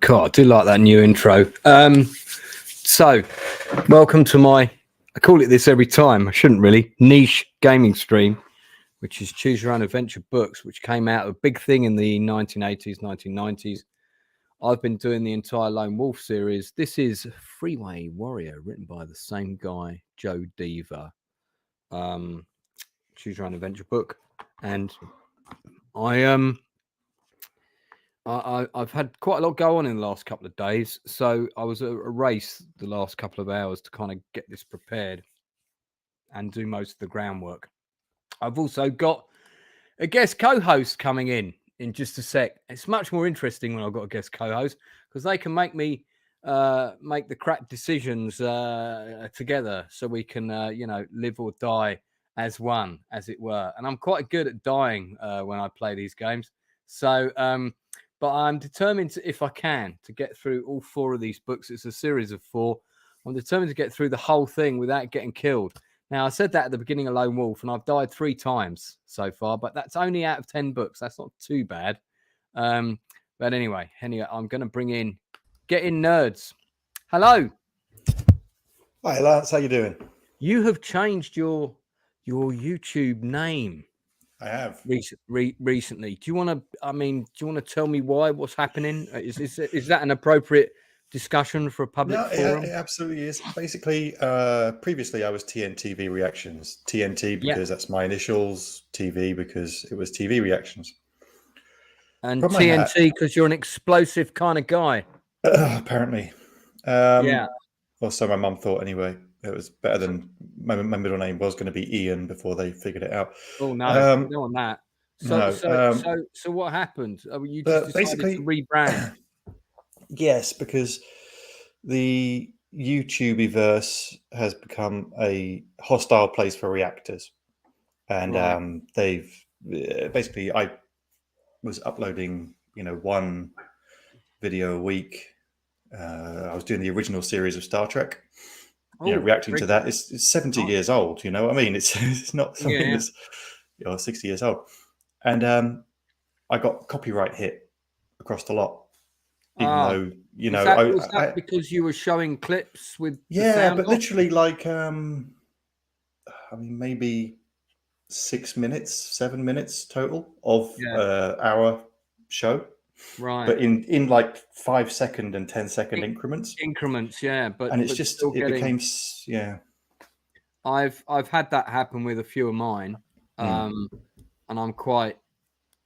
God, I do like that new intro. So, welcome to my, I call it this every time, I shouldn't really, niche gaming stream, which is Choose Your Own Adventure books, which came out a big thing in the 1980s, 1990s. I've been doing the entire Lone Wolf series. This is Freeway Warrior, written by the same guy, Joe Deaver. Choose Your Own Adventure book. And I've had quite a lot go on in the last couple of days, so I was at a race the last couple of hours to kind of get this prepared and do most of the groundwork. I've also got a guest co-host coming in just a sec. It's much more interesting when I've got a guest co-host because they can make me make the correct decisions together, so we can live or die as one, as it were. And I'm quite good at dying when I play these games, so but I'm determined to, if I can, to get through all 4 of these books. It's a series of 4. I'm determined to get through the whole thing without getting killed. Now, I said that at the beginning of Lone Wolf, and I've died 3 times so far, but that's only out of 10 books. That's not too bad. But anyway, I'm going to bring in, get in nerds. Hello. Hi, Lance. How you doing? You have changed your YouTube name. I have recently. Do you want to tell me why? What's happening? Is that an appropriate discussion for a public forum? It absolutely is. Basically, previously I was TNTV Reactions. TNT because that's my initials. TV because it was TV Reactions. And TNT because you're an explosive kind of guy. Apparently. Yeah. Well, so my mum thought anyway. It was better than my middle name was going to be Ian before they figured it out. Oh no, no on that. So what happened? You just decided to rebrand. Yes, because the YouTubeverse has become a hostile place for reactors, and right. They've basically I was uploading 1 video a week. I was doing the original series of Star Trek. Reacting to that. It's 70 years old. You know what I mean? It's not something that's 60 years old. And I got copyright hit across the lot. Even though was that because you were showing clips with but literally like maybe 6 minutes, 7 minutes total of our show. Right. But in like 5-second and 10-second increments. But and it's just became I've had that happen with a few of mine. And I'm quite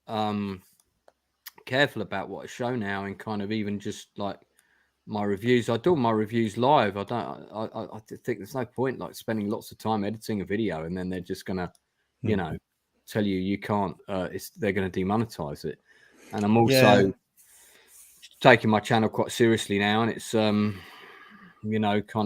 careful about what I show now, and kind of even just like my reviews. I do my reviews live. I think there's no point like spending lots of time editing a video and then they're just gonna tell you can't they're gonna demonetize it. And I'm also taking my channel quite seriously now, and it's kind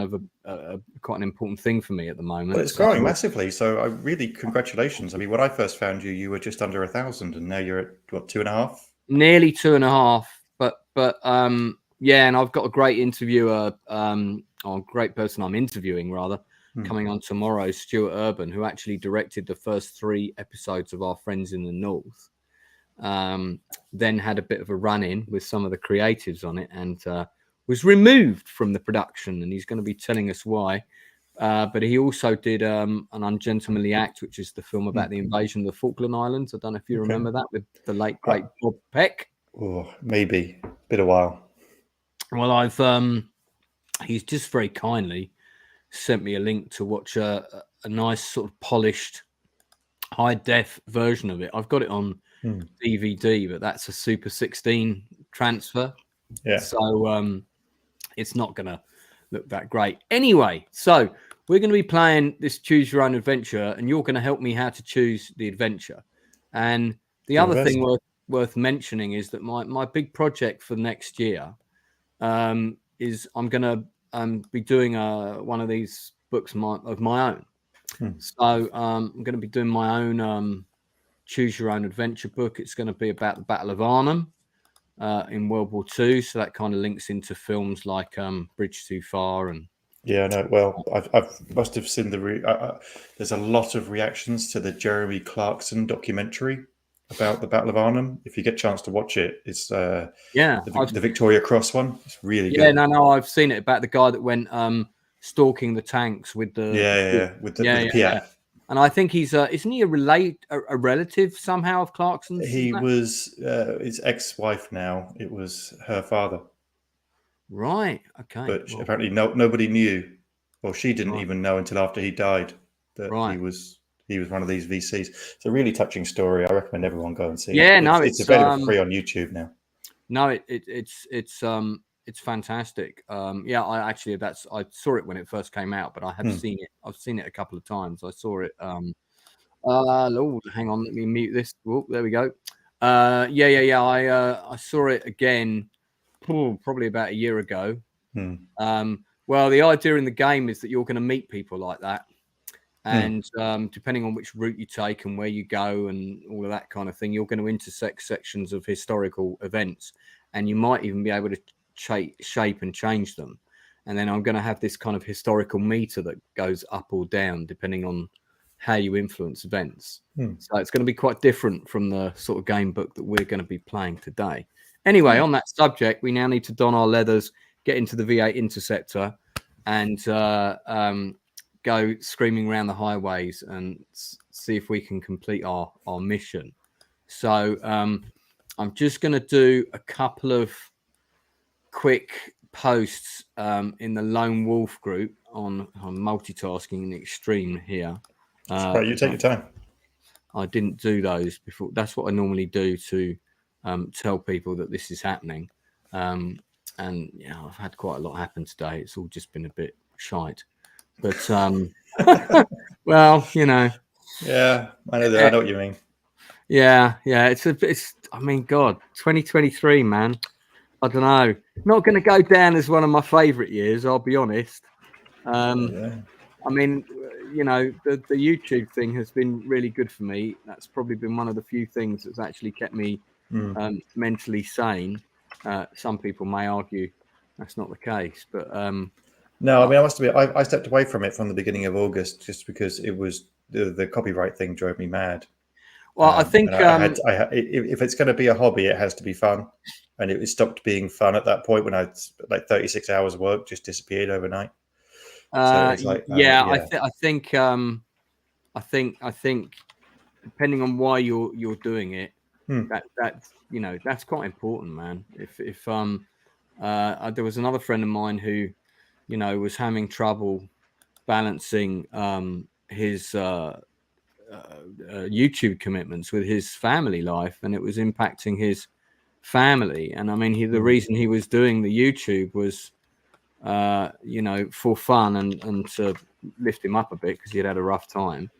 of a quite an important thing for me at the moment. Well, it's growing massively, so I really congratulations. I mean, when I first found you, you were just under 1,000, and now you're at what, 2.5? Nearly 2.5, but and I've got a great interviewer, or a great person I'm interviewing rather, coming on tomorrow, Stuart Urban, who actually directed the first 3 episodes of Our Friends in the North. Then had a bit of a run-in with some of the creatives on it, and was removed from the production, and he's going to be telling us why. But he also did an Ungentlemanly Act, which is the film about the invasion of the Falkland Islands. I don't know if you remember that, with the late great Bob Peck. Oh, maybe been a while. Well, he's just very kindly sent me a link to watch a nice sort of polished high def version of it. I've got it on DVD, but that's a Super 16 transfer. Yeah. So it's not going to look that great. Anyway, so we're going to be playing this Choose Your Own Adventure, and you're going to help me how to choose the adventure. And the other thing worth mentioning is that my big project for next year is I'm going to be doing one of these books of my own. So I'm going to be doing my own Choose Your Own Adventure book. It's going to be about the Battle of Arnhem in World War II. So that kind of links into films like Bridge Too Far and. Yeah, no. Well, I must have seen there's a lot of reactions to the Jeremy Clarkson documentary about the Battle of Arnhem. If you get a chance to watch it, it's the Victoria Cross one. It's really good. No, I've seen it about the guy that went stalking the tanks with the with the Piat. And I think he's isn't he a relative somehow of Clarkson's? He was his ex-wife now. It was her father. Right. Okay. But apparently nobody knew, or she didn't even know until after he died that he was one of these VCs. It's a really touching story. I recommend everyone go and see it. It's available free on YouTube now. No, it's fantastic. I saw it when it first came out, but I have seen it. I've seen it a couple of times. I saw it. Lord, hang on, let me mute this. Oh, there we go. I saw it again, probably about a year ago. Well, the idea in the game is that you're going to meet people like that, and depending on which route you take and where you go and all of that kind of thing, you're going to intersect sections of historical events, and you might even be able to shape and change them. And then I'm going to have this kind of historical meter that goes up or down depending on how you influence events. So it's going to be quite different from the sort of game book that we're going to be playing today. Anyway, on that subject, we now need to don our leathers, get into the V8 Interceptor, and go screaming around the highways and see if we can complete our mission. So I'm just going to do a couple of quick posts in the Lone Wolf group on multitasking in the extreme here. Right, you take your time. I didn't do those before. That's what I normally do to tell people that this is happening. And I've had quite a lot happen today. It's all just been a bit shite. But well, Yeah, I know what you mean. Yeah, it's. I mean, God, 2023, man. I don't know. Not going to go down as one of my favourite years. I'll be honest. I mean, the YouTube thing has been really good for me. That's probably been one of the few things that's actually kept me mentally sane. Some people may argue that's not the case, but no, I mean, I must admit, I stepped away from it from the beginning of August just because it was the copyright thing drove me mad. Well, I think if it's going to be a hobby, it has to be fun, and it stopped being fun at that point when I like 36 hours of work just disappeared overnight. So it's like, I think depending on why you're doing it, that's quite important, man. If there was another friend of mine who, was having trouble balancing his YouTube commitments with his family life, and it was impacting his family. And I mean, the reason he was doing the YouTube was for fun and to lift him up a bit because he had a rough time.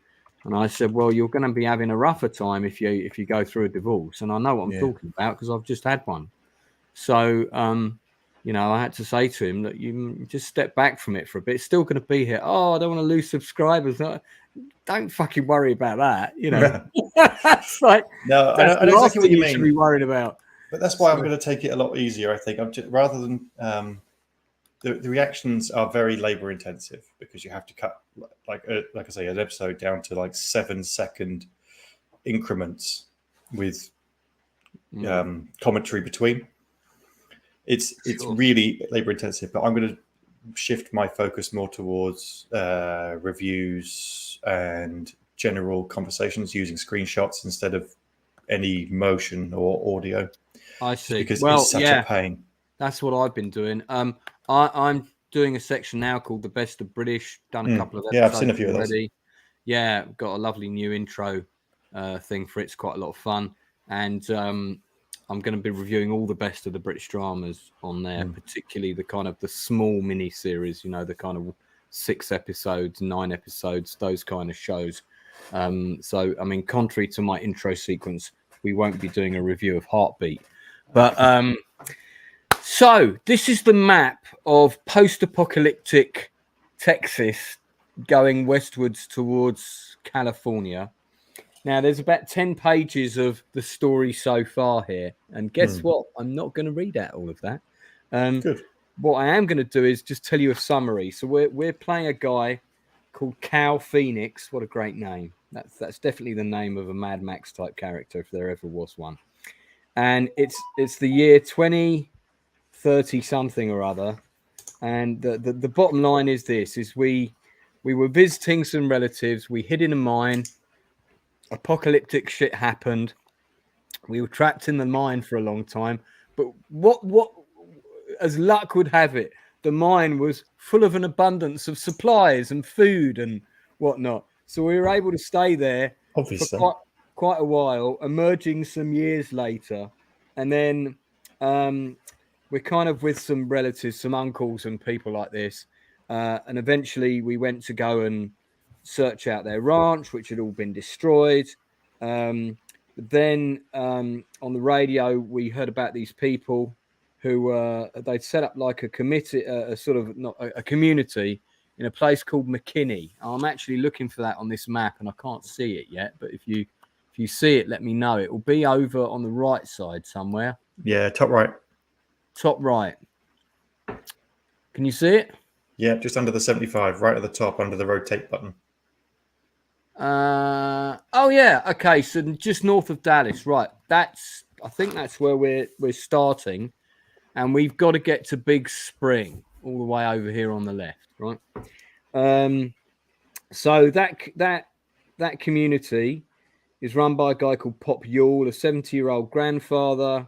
And I said, well, you're going to be having a rougher time if you go through a divorce, and I know what I'm talking about because I've just had one. So I had to say to him that you just step back from it for a bit. It's still going to be here. Oh, I don't want to lose subscribers. Don't fucking worry about that. That's like no, I know exactly what you mean. Should be worried about. But that's why I'm going to take it a lot easier. I think rather than the reactions are very labor intensive because you have to cut like I say an episode down to like 7-second increments with commentary between. It's really labor intensive, but I'm going to shift my focus more towards reviews and general conversations using screenshots instead of any motion or audio. I see. Because it's such a pain. That's what I've been doing. I'm doing a section now called The Best of British. Done a couple of episodes. Yeah, I've seen a few of those. Yeah, got a lovely new intro thing for it. It's quite a lot of fun. And I'm going to be reviewing all the best of the British dramas on there, particularly the kind of the small mini series, the kind of 6 episodes, 9 episodes, those kind of shows. So, I mean, contrary to my intro sequence, we won't be doing a review of Heartbeat. But so this is the map of post-apocalyptic Texas going westwards towards California. Now, there's about 10 pages of the story so far here. And guess what? I'm not going to read out all of that. Good. What I am going to do is just tell you a summary. So we're playing a guy called Cal Phoenix. What a great name. That's definitely the name of a Mad Max type character if there ever was one. And it's the year 2030 something or other. And the bottom line is this: is we were visiting some relatives. We hid in a mine. Apocalyptic shit happened. We were trapped in the mine for a long time. But what as luck would have it, the mine was full of an abundance of supplies and food and whatnot. So we were able to stay there Obviously. for quite a while, emerging some years later. And then we're kind of with some relatives, some uncles and people like this. And eventually we went to go and search out their ranch, which had all been destroyed. Then on the radio, we heard about these people who they'd set up like a committee, a sort of not a community in a place called McKinney. I'm actually looking for that on this map, and I can't see it yet. But if you see it, let me know. It will be over on the right side somewhere. Yeah, top right. Top right. Can you see it? Yeah, just under the 75, right at the top, under the rotate button. Oh yeah, okay. So just north of Dallas, right? I think that's where we're starting, and we've got to get to Big Spring all the way over here on the left, right? So that community is run by a guy called Pop Yule, a 70-year-old grandfather.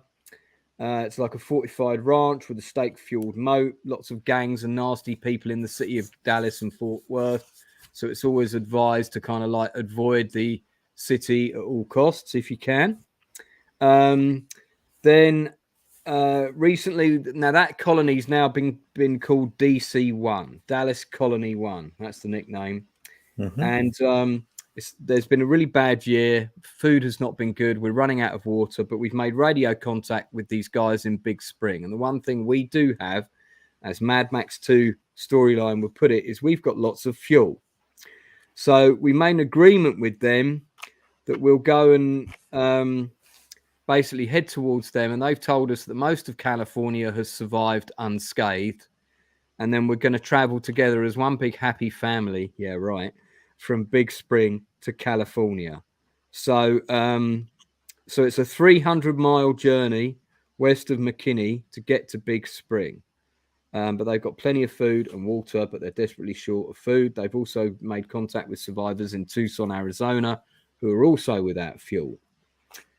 It's like a fortified ranch with a stake-fueled moat, lots of gangs and nasty people in the city of Dallas and Fort Worth. So it's always advised to kind of like avoid the city at all costs if you can. Then recently, now that colony's now been called DC1, Dallas Colony 1. That's the nickname. Mm-hmm. And there's been a really bad year. Food has not been good. We're running out of water, but we've made radio contact with these guys in Big Spring. And the one thing we do have, as Mad Max 2 storyline would put it, is we've got lots of fuel. So we made an agreement with them that we'll go and basically head towards them. And they've told us that most of California has survived unscathed. And then we're going to travel together as one big happy family. Yeah, right. From Big Spring to California. So it's a 300-mile journey west of McKinney to get to Big Spring. But they've got plenty of food and water, but they're desperately short of food. They've also made contact with survivors in Tucson, Arizona, who are also without fuel.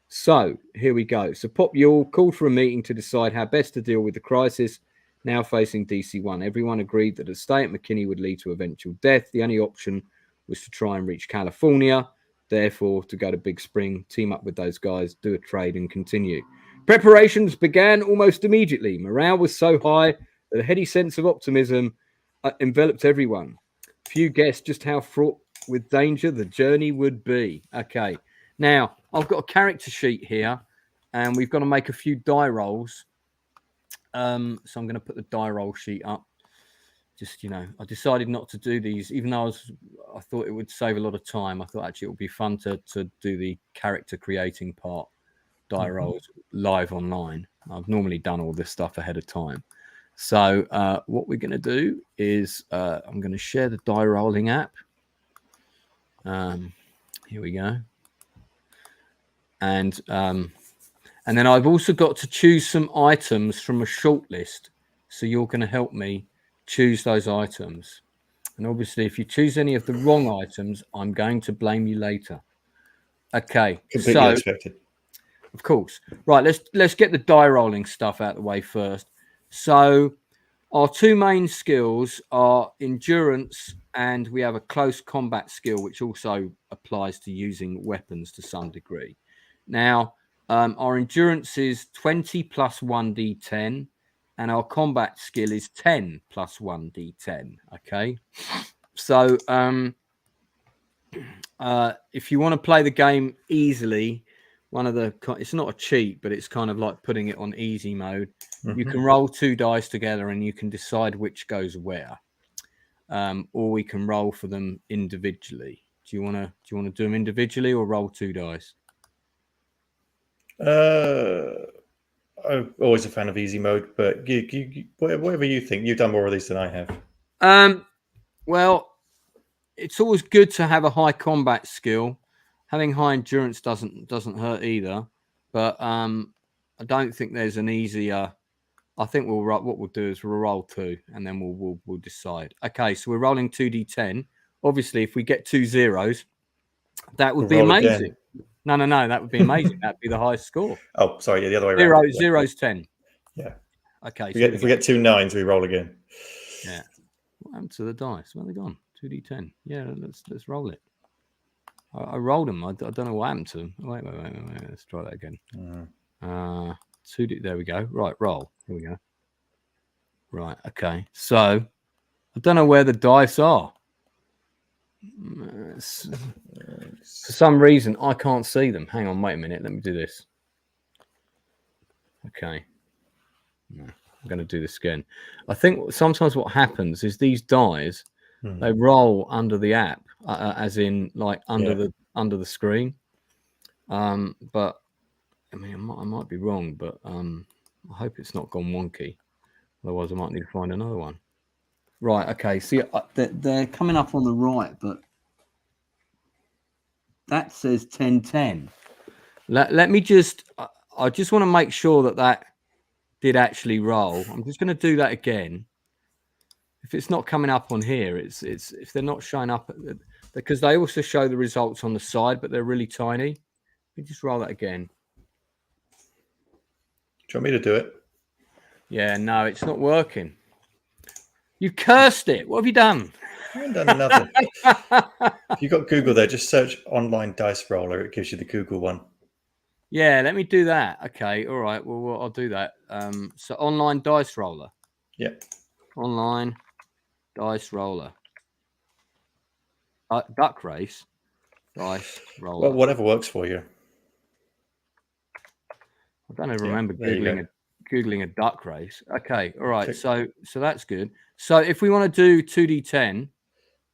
So here we go. So Pop Yule called for a meeting to decide how best to deal with the crisis now facing DC1. Everyone agreed that a stay at McKinney would lead to eventual death. The only option was to try and reach California. Therefore, to go to Big Spring, team up with those guys, do a trade and continue. Preparations began almost immediately. Morale was so high that a heady sense of optimism enveloped everyone. Few guessed just how fraught with danger the journey would be. Okay, now I've got a character sheet here, and we've got to make a few die rolls. So I'm going to put the die roll sheet up. Just, I decided not to do these, even though I thought it would save a lot of time. I thought actually it would be fun to do the character creating part, die rolls live online. I've normally done all this stuff ahead of time. So what we're going to do is I'm going to share the die rolling app. Here we go. And then I've also got to choose some items from a short list. So you're going to help me choose those items. And obviously, if you choose any of the wrong items, I'm going to blame you later. Okay. Completely expected. Of course. Right, let's get the die rolling stuff out of the way first. So our two main skills are endurance, and we have a close combat skill, which also applies to using weapons to some degree. Now, our endurance is 20 plus 1d10, and our combat skill is 10 plus 1d10. Okay, so if you want to play the game easily, it's not a cheat, but it's kind of like putting it on easy mode. You can roll two dice together, and you can decide which goes where, or we can roll for them individually. Do you want to do them individually or roll two dice? I'm always a fan of easy mode, but whatever you think. You've done more of these than I have. Well, it's always good to have a high combat skill. Having high endurance doesn't hurt either. But I don't think there's an easier. I think what we'll do is we'll roll 2, and then we'll decide. Okay, so we're rolling 2d10. Obviously, if we get 2 zeros, that would be amazing. No, that would be amazing. That'd be the highest score. Oh, sorry, yeah, the other way around. Zero's 10. Yeah. Okay. If we get 2 9s, we roll again. Yeah. What happened to the dice? Where are they gone? 2d10. Yeah, let's roll it. I rolled them. I don't know what happened to them. Wait. Let's try that again. 2D. There we go. Right, roll. Here we go. Right. Okay. So I don't know where the dice are. For some reason, I can't see them. Hang on. Wait a minute. Let me do this. Okay. No, I'm going to do this again. I think sometimes what happens is these dice, they roll under the app, as in like under the screen. But I mean, I might be wrong, but I hope it's not gone wonky. Otherwise, I might need to find another one. Right. Okay. See, they're coming up on the right, but that says 10-10. Let me just. I just want to make sure that did actually roll. I'm just going to do that again. If it's not coming up on here, it's if they're not showing up because they also show the results on the side, but they're really tiny. Let me just roll that again. Do you want me to do it? Yeah, no, it's not working. You cursed it. What have you done? I haven't done nothing. If you've got Google there, just search online dice roller. It gives you the Google one. Yeah, let me do that. Okay, all right. Well, I'll do that. So online dice roller. Yep. Online dice roller. Duck race. Dice roller. Well, whatever works for you. I don't even remember googling a duck race. Okay, all right. So that's good. So if we want to do 2d10,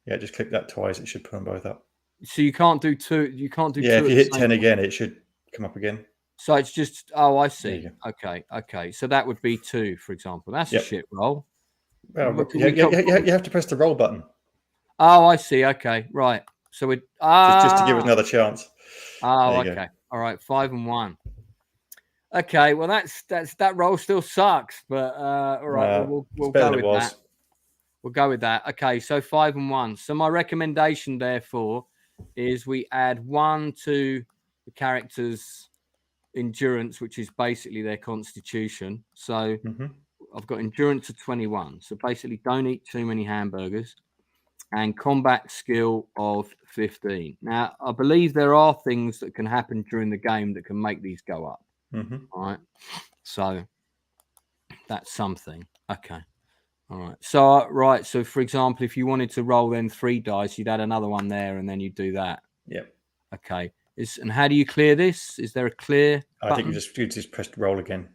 yeah, just click that twice. It should put them both up. So you can't do 2. You can't do 2. Yeah, if you hit 10 again, it should come up again. So it's just. Oh, I see. Okay. So that would be 2, for example. That's a shit roll. Well, you have to press the roll button. Oh, I see. Okay, right. So we just to give it another chance. Oh, okay. All right, 5 and 1. Okay, well that roll still sucks, but all right, we'll go with that. We'll go with that. Okay, so 5 and 1. So my recommendation, therefore, is we add 1 to the character's endurance, which is basically their constitution. So I've got endurance of 21. So basically, don't eat too many hamburgers. And combat skill of 15. Now, I believe there are things that can happen during the game that can make these go up. All right. So that's something. Okay. All right. So, So, for example, if you wanted to roll then 3 dice, you'd add another one there and then you'd do that. Yep. Okay. And how do you clear this? Is there a clear button? I think you just press roll again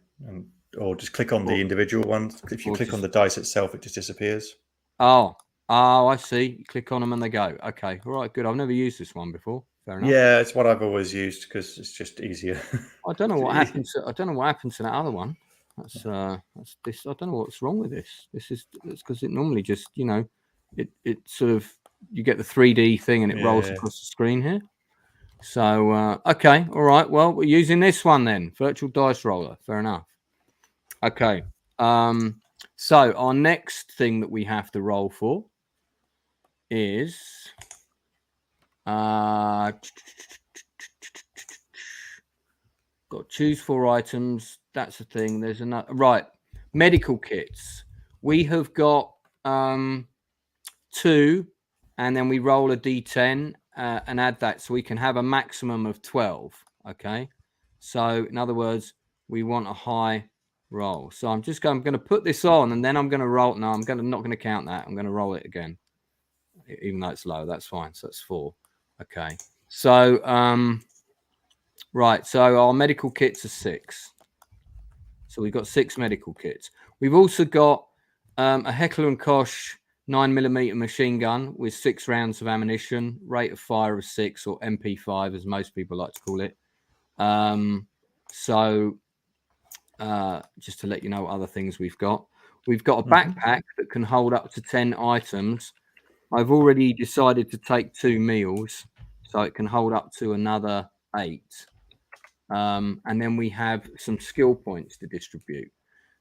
or just click on the individual ones. If you click on the dice itself, it just disappears. Oh, I see. You click on them and they go. Okay. All right. Good. I've never used this one before. Fair enough. Yeah, it's what I've always used because it's just easier. I don't know what happens. I don't know what happens to that other one. That's this. I don't know what's wrong with this. It's because it normally just it sort of you get the 3D thing and it rolls across the screen here. So okay, all right. Well, we're using this one then, virtual dice roller. Fair enough. Okay. So our next thing that we have to roll for is got choose 4 items. That's the thing. There's another medical kits. We have got 2, and then we roll a d10 and add that, so we can have a maximum of 12. Okay. So in other words, we want a high roll. So I'm going to put this on, and then I'm going to roll. No, not going to count that. I'm going to roll it again, even though it's low. That's fine. So that's 4. Okay. So so our medical kits are 6. So we've got 6 medical kits. We've also got a Heckler & Koch 9mm machine gun with 6 rounds of ammunition, rate of fire of 6, or MP5 as most people like to call it. Just to let you know what other things we've got. We've got a backpack that can hold up to 10 items I've already decided to take 2 meals, so it can hold up to another 8. And then we have some skill points to distribute.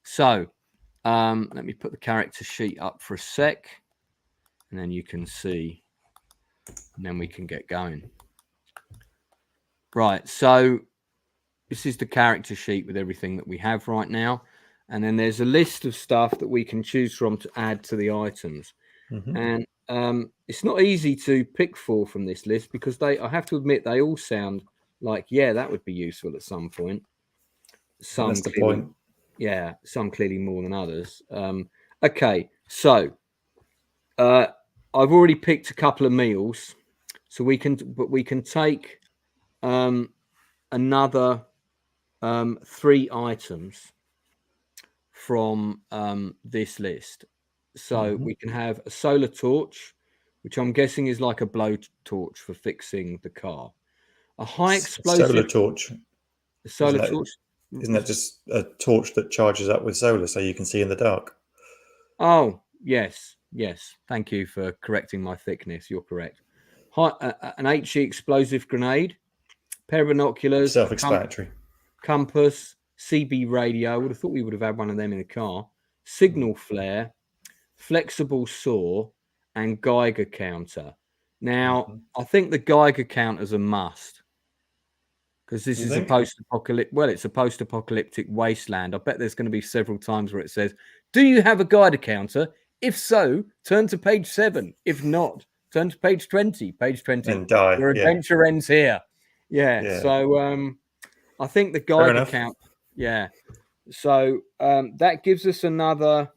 So let me put the character sheet up for a sec, and then you can see, and then we can get going. Right, so this is the character sheet with everything that we have right now. And then there's a list of stuff that we can choose from to add to the items. And it's not easy to pick 4 from this list because I have to admit, they all sound like, yeah, that would be useful at some point. Some that's the clearly, point. yeah, some clearly more than others. Okay, so I've already picked a couple of meals, so we can take another 3 items from this list. So we can have a solar torch, which I'm guessing is like a blow torch for fixing the car. A high explosive solar torch. solar torch. Isn't that just a torch that charges up with solar so you can see in the dark? Oh, yes. Thank you for correcting my thickness. You're correct. An HE explosive grenade, pair of binoculars, Self-explanatory. compass, CB radio. I would have thought we would have had one of them in the car. Signal flare, flexible saw, and Geiger counter. Now, I think the Geiger counter is a must because this is a post-apocalyptic. Well, it's a post-apocalyptic wasteland. I bet there's going to be several times where it says, "Do you have a Geiger counter? If so, turn to page 7. If not, turn to page 20. Page 20. And die. Your adventure ends here." Yeah. So I think the Geiger count. Yeah. So that gives us another.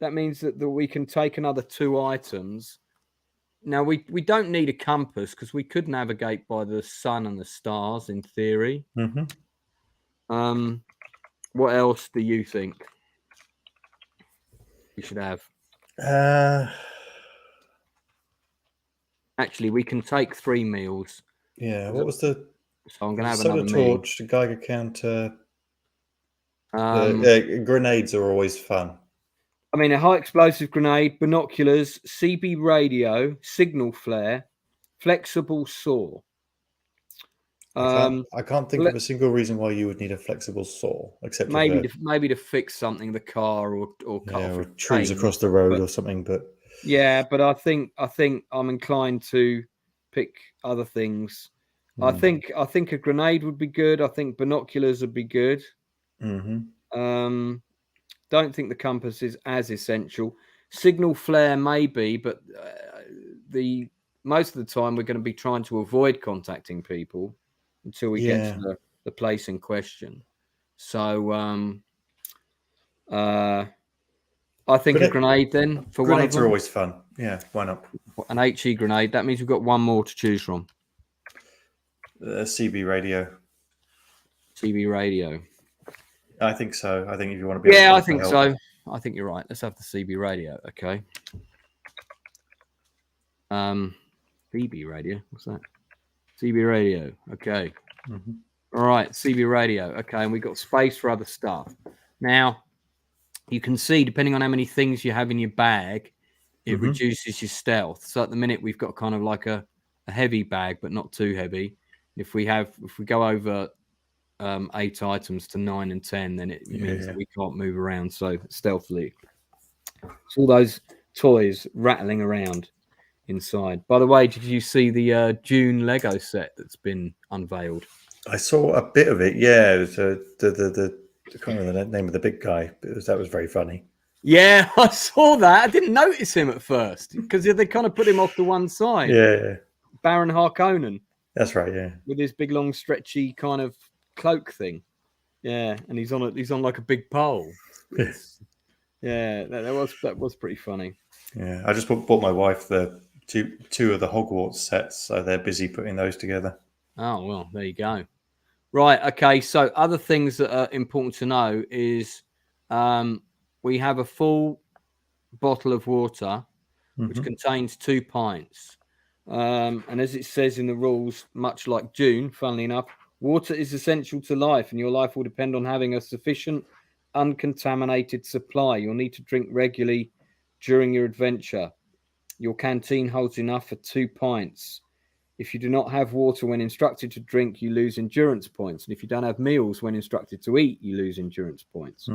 That means that we can take another 2 items. Now, we don't need a compass because we could navigate by the sun and the stars in theory. What else do you think we should have? Actually, we can take 3 meals. Yeah, what was the... So I'm going to have solar another torch, the Geiger counter. Grenades are always fun. I mean, a high explosive grenade, binoculars, CB radio, signal flare, flexible saw. I can't think of a single reason why you would need a flexible saw, except maybe to fix something, the car or cut off or trees across the road or something. But yeah, but I think I'm inclined to pick other things. I think a grenade would be good. I think binoculars would be good. Don't think the compass is as essential. Signal flare maybe, but most of the time we're going to be trying to avoid contacting people until we get to the place in question. So I think a grenade then for one of them. Grenades are always fun. Yeah, why not? An HE grenade. That means we've got 1 more to choose from. CB radio. CB radio. I think so. I think if you want to be... Yeah, I think so. I think you're right. Let's have the CB radio. Okay. CB radio. What's that? CB radio. Okay. All right. CB radio. Okay. And we've got space for other stuff. Now, you can see, depending on how many things you have in your bag, it reduces your stealth. So at the minute, we've got kind of like a heavy bag, but not too heavy. If we go over 8 items to 9 and 10, then it means that we can't move around so stealthily. It's all those toys rattling around inside. By the way, did you see the June Lego set that's been unveiled? I saw a bit of it. Yeah, it was I can't remember the name of the big guy, but that was very funny. Yeah, I saw that. I didn't notice him at first because they kind of put him off to one side. Yeah, Baron Harkonnen. That's right. Yeah, with his big, long, stretchy kind of cloak thing. Yeah, and he's on like a big pole. Yeah, that was pretty funny. Yeah, I just bought my wife the two of the Hogwarts sets, so they're busy putting those together. Oh well, there you go. Right, okay. So other things that are important to know is we have a full bottle of water which contains 2 pints. And as it says in the rules, much like June, funnily enough, water is essential to life, and your life will depend on having a sufficient uncontaminated supply. You'll need to drink regularly during your adventure. Your canteen holds enough for 2 pints. If you do not have water when instructed to drink, you lose endurance points. And if you don't have meals when instructed to eat, you lose endurance points.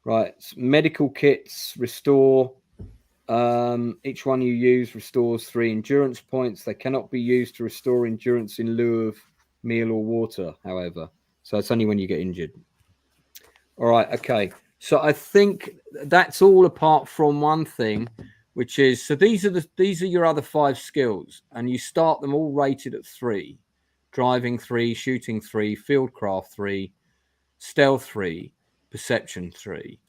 Right. Medical kits restore. Each one you use restores 3 endurance points. They cannot be used to restore endurance in lieu of meal or water, however. So it's only when you get injured. All right. Okay. So I think that's all apart from one thing, which is, so these are your other 5 skills, and you start them all rated at 3: driving 3, shooting 3, fieldcraft 3, stealth 3, perception 3,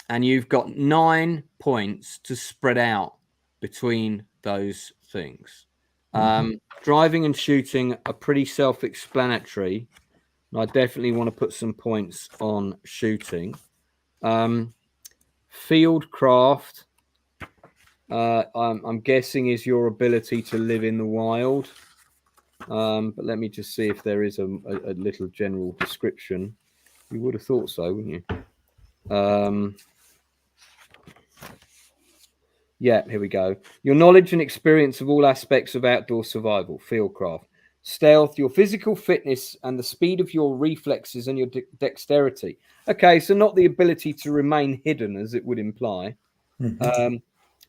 and you've got 9 points to spread out between those things. Driving and shooting are pretty self-explanatory, and I definitely want to put some points on shooting. Fieldcraft, I'm guessing, is your ability to live in the wild. But let me just see if there is a little general description. You would have thought so, wouldn't you? Yeah, here we go. Your knowledge and experience of all aspects of outdoor survival, fieldcraft. Stealth, your physical fitness and the speed of your reflexes and your dexterity. Okay, so not the ability to remain hidden, as it would imply.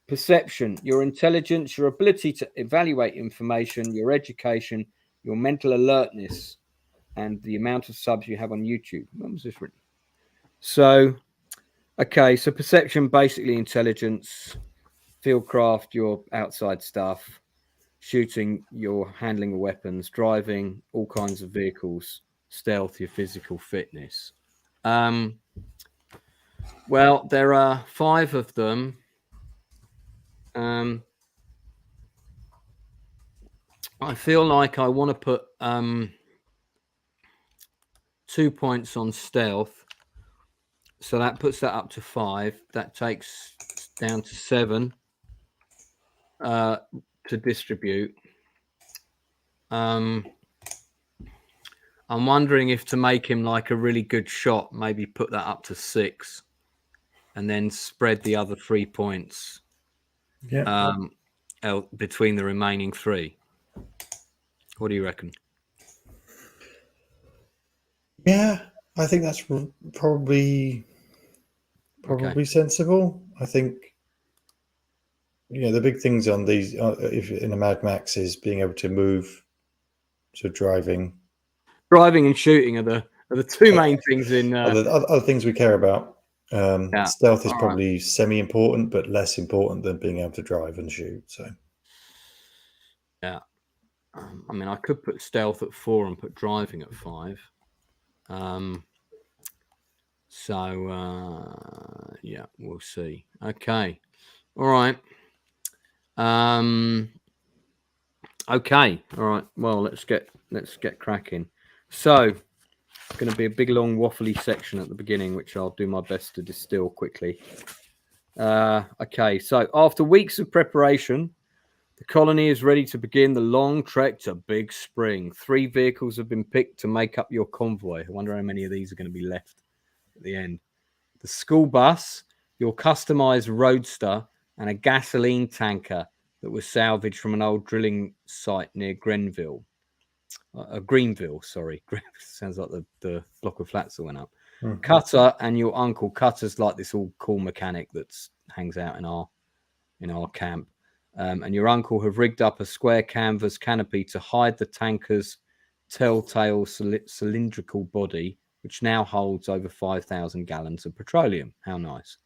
Perception, your intelligence, your ability to evaluate information, your education, your mental alertness, and the amount of subs you have on YouTube. When was this written? So, okay, so perception, basically intelligence. Fieldcraft, your outside stuff. Shooting, your handling of weapons. Driving, all kinds of vehicles. Stealth, your physical fitness. Well, there are 5 of them. I feel like I want to put 2 points on stealth. So that puts that up to 5. That takes down to 7 to distribute. I'm wondering if to make him like a really good shot, maybe put that up to 6 and then spread the other 3 points between the remaining 3. What do you reckon? Yeah, I think that's probably sensible. I think, the big things on these, if in a Mad Max, is being able to move. So driving and shooting are the 2 main things in other things we care about. Stealth is probably semi-important, but less important than being able to drive and shoot. So yeah, I mean, I could put stealth at 4 and put driving at 5. So yeah, we'll see. Okay, all right. Okay, all right. Well, let's get cracking. So, going to be a big, long, waffly section at the beginning, which I'll do my best to distill quickly. Okay, so after weeks of preparation, the colony is ready to begin the long trek to Big Spring. 3 vehicles have been picked to make up your convoy. I wonder how many of these are going to be left at the end. The school bus, your customized roadster, and a gasoline tanker that was salvaged from an old drilling site near Greenville. Sorry. Sounds like the block of flats that went up. Cutter and your uncle. Cutter's like this all cool mechanic that hangs out in our camp. And your uncle have rigged up a square canvas canopy to hide the tanker's telltale cylindrical body, which now holds over 5,000 gallons of petroleum. How nice.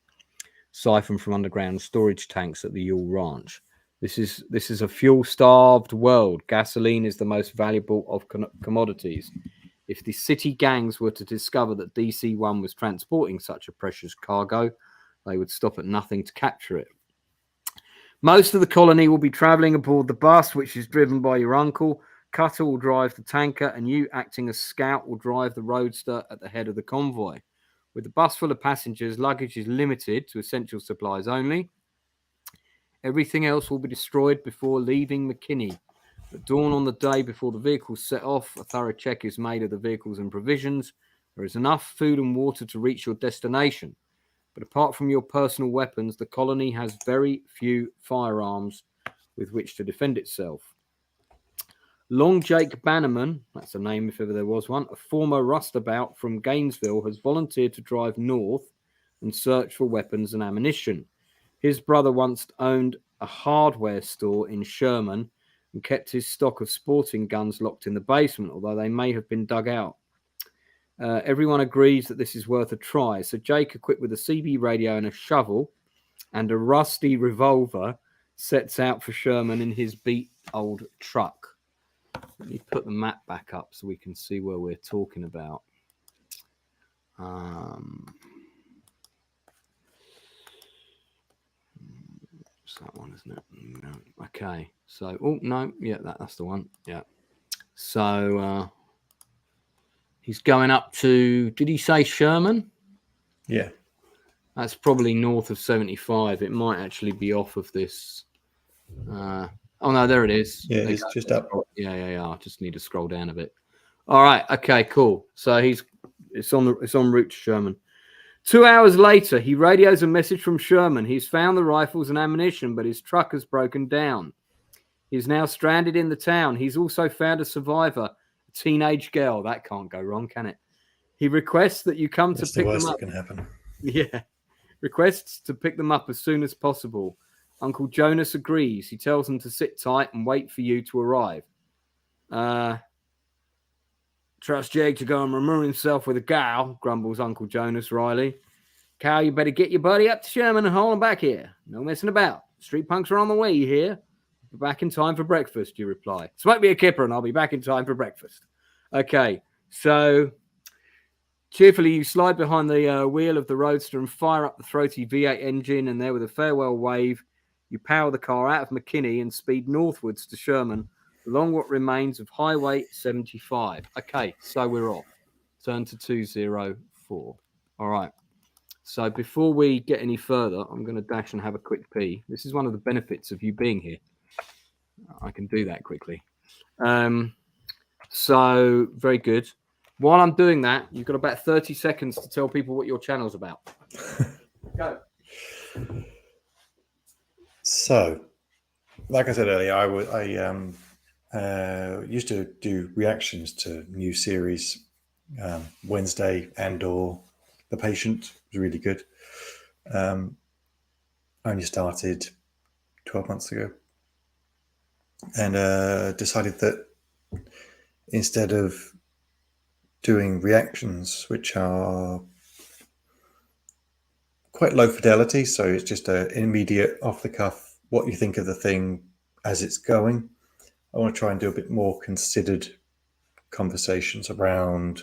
Siphoned from underground storage tanks at the Yule Ranch. This is a fuel-starved world. Gasoline is the most valuable of commodities. If the city gangs were to discover that DC-1 was transporting such a precious cargo, they would stop at nothing to capture it. Most of the colony will be traveling aboard the bus, which is driven by your uncle. Cutter will drive the tanker, and you, acting as scout, will drive the roadster at the head of the convoy. With the bus full of passengers, luggage is limited to essential supplies only. Everything else will be destroyed before leaving McKinney. At dawn on the day before the vehicles set off, a thorough check is made of the vehicles and provisions. There is enough food and water to reach your destination. But apart from your personal weapons, the colony has very few firearms with which to defend itself. Long Jake Bannerman, that's a name if ever there was one, a former rustabout from Gainesville, has volunteered to drive north and search for weapons and ammunition. His brother once owned a hardware store in Sherman and kept his stock of sporting guns locked in the basement, although they may have been dug out. Everyone agrees that this is worth a try. So Jake, equipped with a CB radio and a shovel and a rusty revolver, sets out for Sherman in his beat old truck. Let me put the map back up so we can see where we're talking about. It's that one, isn't it? No. Okay. So, oh, no. Yeah, that's the one. Yeah. So, he's going up to, did he say Sherman? Yeah. That's probably north of 75. It might actually be off of this. Oh, no, there it is. Yeah, it's just up. Yeah. I just need to scroll down a bit. All right. Okay, cool. So it's en route to Sherman. 2 hours later, he radios a message from Sherman. He's found the rifles and ammunition, but his truck has broken down. He's now stranded in the town. He's also found a survivor, a teenage girl. That can't go wrong, can it? He requests that you come to pick them up. That's the worst that can happen. Yeah. Requests to pick them up as soon as possible. Uncle Jonas agrees. He tells them to sit tight and wait for you to arrive. Trust Jake to go and remove himself with a gal, grumbles Uncle Jonas wryly. Cal, you better get your buddy up to Sherman and haul him back here. No messing about. Street punks are on the way, you hear? Be back in time for breakfast, you reply. Smoke me a kipper and I'll be back in time for breakfast. Okay, so cheerfully you slide behind the wheel of the Roadster and fire up the throaty V8 engine, and there with a farewell wave, you power the car out of McKinney and speed northwards to Sherman along what remains of Highway 75. Okay, so we're off. Turn to 204. All right. So before we get any further, I'm going to dash and have a quick pee. This is one of the benefits of you being here. I can do that quickly. So very good. While I'm doing that, you've got about 30 seconds to tell people what your channel's about. Go. So, like I said earlier, I used to do reactions to new series. Wednesday and/or The Patient was really good. I only started 12 months ago, and decided that instead of doing reactions, which are quite low fidelity, so it's just an immediate off the cuff, what you think of the thing as it's going, I want to try and do a bit more considered conversations around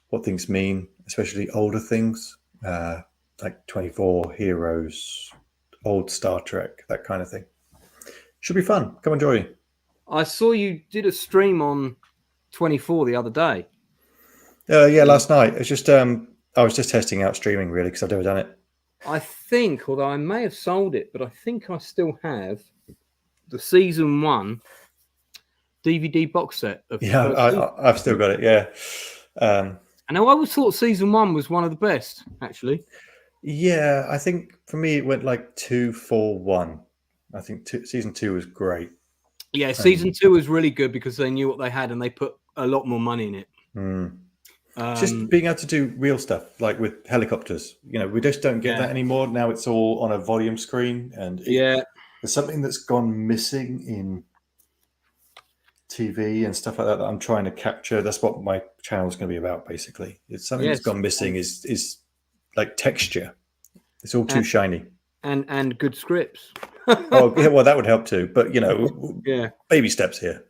what things mean, especially older things, like 24, Heroes, old Star Trek, that kind of thing. Should be fun. Come and join me. I saw you did a stream on 24 the other day. Yeah, last night. It's just I was just testing out streaming really because I've never done it. I think, although I may have sold it, but I think I still have the season 1 DVD box set. I've still got it. Yeah. I know I always thought season 1 was one of the best, actually. Yeah, I think for me it went like 2-4-1. I think season 2 was great. Yeah, season 2 was really good because they knew what they had and they put a lot more money in it. Just being able to do real stuff, like with helicopters. You know, we just don't get that anymore. Now it's all on a volume screen, and there's something that's gone missing in TV and stuff like that I'm trying to capture. That's what my channel is going to be about, basically. It's something that's gone missing is like texture. It's all too shiny. And good scripts. Oh, yeah, well, that would help too. But, you know, baby steps here.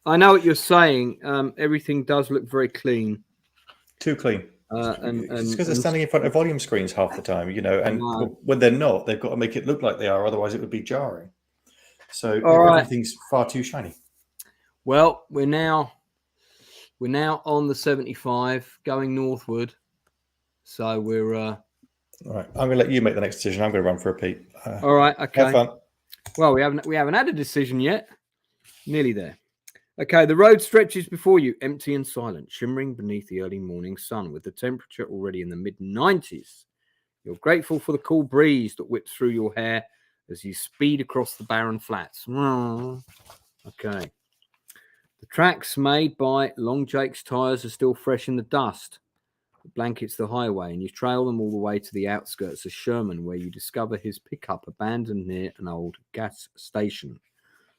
I know what you're saying. Everything does look very clean. Too clean. And it's because they're standing in front of volume screens half the time, you know, and when they're not, they've got to make it look like they are. Otherwise, it would be jarring. So everything's far too shiny. Well, we're now on the 75 going northward. So we're all right. I'm going to let you make the next decision. I'm going to run for a peep. All right. Okay. Have fun. Well, we haven't had a decision yet. Nearly there. Okay, the road stretches before you, empty and silent, shimmering beneath the early morning sun, with the temperature already in the mid-90s. You're grateful for the cool breeze that whips through your hair as you speed across the barren flats. Okay. The tracks made by Long Jake's tyres are still fresh in the dust. It blankets the highway, and you trail them all the way to the outskirts of Sherman, where you discover his pickup abandoned near an old gas station.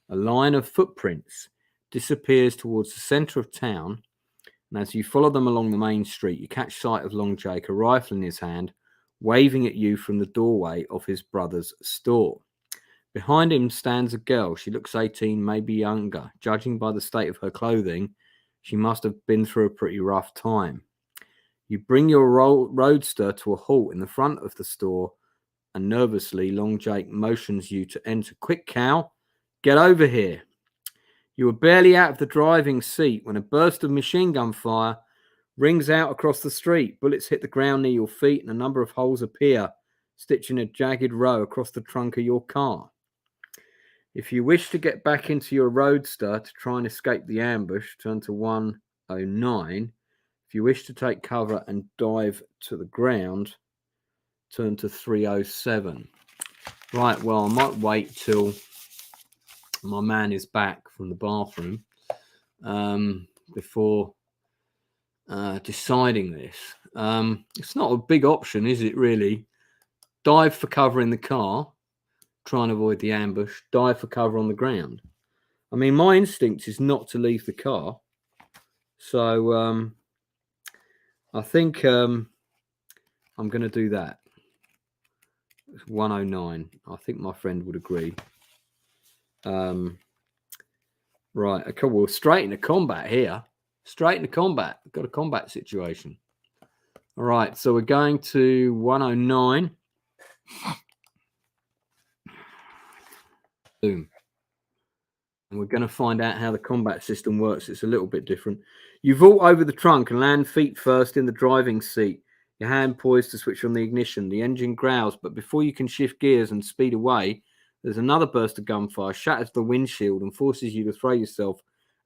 A line of footprints disappears towards the centre of town, and as you follow them along the main street, you catch sight of Long Jake, a rifle in his hand, waving at you from the doorway of his brother's store. Behind him stands a girl. She looks 18, maybe younger. Judging by the state of her clothing, she must have been through a pretty rough time. You bring your roadster to a halt in the front of the store, and nervously, Long Jake motions you to enter. Quick, Cal, get over here. You were barely out of the driving seat when a burst of machine gun fire rings out across the street. Bullets hit the ground near your feet, and a number of holes appear, stitching a jagged row across the trunk of your car. If you wish to get back into your roadster to try and escape the ambush, turn to 109. If you wish to take cover and dive to the ground, turn to 307. Right, well, I might wait till my man is back from the bathroom before deciding this. It's not a big option, is it, really? Dive for cover in the car, try and avoid the ambush, dive for cover on the ground. I mean, my instinct is not to leave the car. So I think I'm going to do that. It's 109. I think my friend would agree. Right. Okay, well, straight into combat here. Straight into combat. We've got a combat situation. All right. So we're going to 109. Boom. And we're going to find out how the combat system works. It's a little bit different. You vault over the trunk and land feet first in the driving seat. Your hand poised to switch on the ignition. The engine growls, but before you can shift gears and speed away, there's another burst of gunfire, shatters the windshield and forces you to throw yourself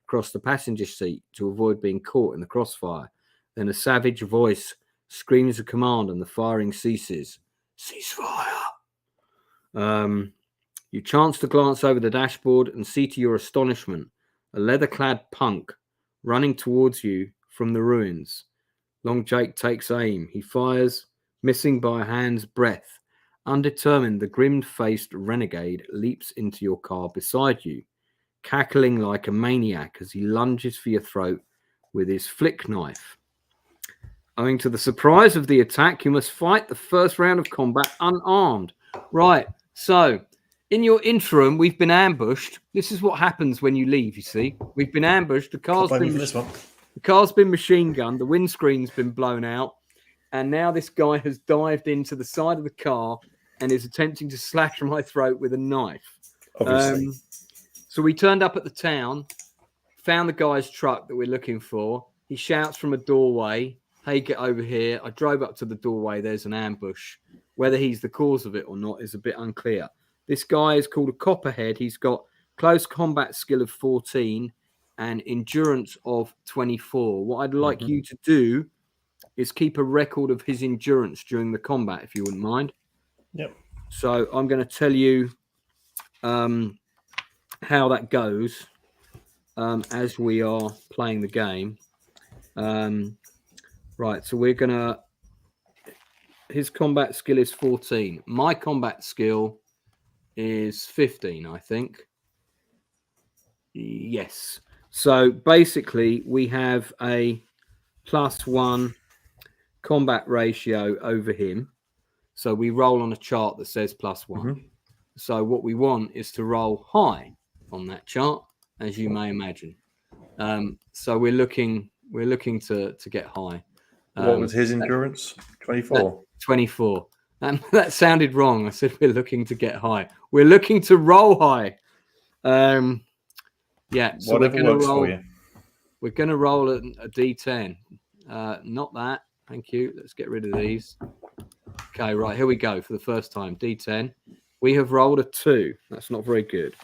across the passenger seat to avoid being caught in the crossfire. Then a savage voice screams a command and the firing ceases. Cease fire. You chance to glance over the dashboard and see to your astonishment a leather-clad punk running towards you from the ruins. Long Jake takes aim. He fires, missing by a hand's breadth. Undetermined, the grim-faced renegade leaps into your car beside you, cackling like a maniac as he lunges for your throat with his flick knife. Owing to the surprise of the attack, you must fight the first round of combat unarmed. Right, so in your interim, we've been ambushed. This is what happens when you leave, you see. We've been ambushed. The car's been machine gunned. The windscreen's been blown out. And now this guy has dived into the side of the car and is attempting to slash my throat with a knife. Obviously. So we turned up at the town, found the guy's truck that we're looking for. He shouts from a doorway, hey, get over here. I drove up to the doorway. There's an ambush. Whether he's the cause of it or not is a bit unclear. This guy is called a Copperhead. He's got close combat skill of 14 and endurance of 24. What I'd like you to do is keep a record of his endurance during the combat, if you wouldn't mind. Yep. So I'm going to tell you how that goes as we are playing the game. Right, so we're going to... His combat skill is 14. My combat skill is 15, I think. Yes. So basically, we have a +1 combat ratio over him. So we roll on a chart that says +1. So what we want is to roll high on that chart, as you may imagine. So we're looking to get high. What was his endurance? 24. 24. That sounded wrong. I said we're looking to get high. We're looking to roll high. Yeah. So whatever works for you. We're going to roll a D10. Not that. Thank you. Let's get rid of these. Okay, right. Here we go for the first time. D10. We have rolled a 2. That's not very good.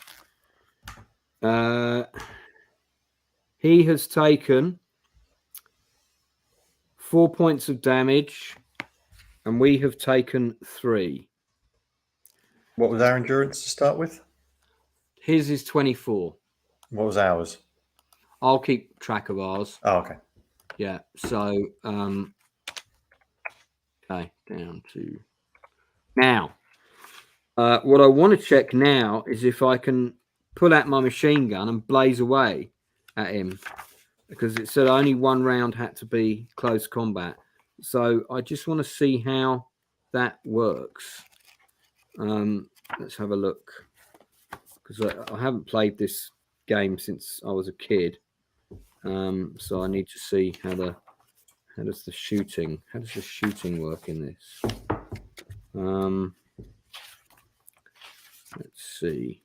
He has taken 4 points of damage. and we have taken 3. What was our endurance to start with? His is 24. What was ours? I'll keep track of ours. Oh, okay. Yeah. So, okay, down to now. What I want to check now is if I can pull out my machine gun and blaze away at him, because it said only 1 round had to be close combat. So I just want to see how that works. Let's have a look, because I haven't played this game since I was a kid. So I need to see how does the shooting work in this. Let's see.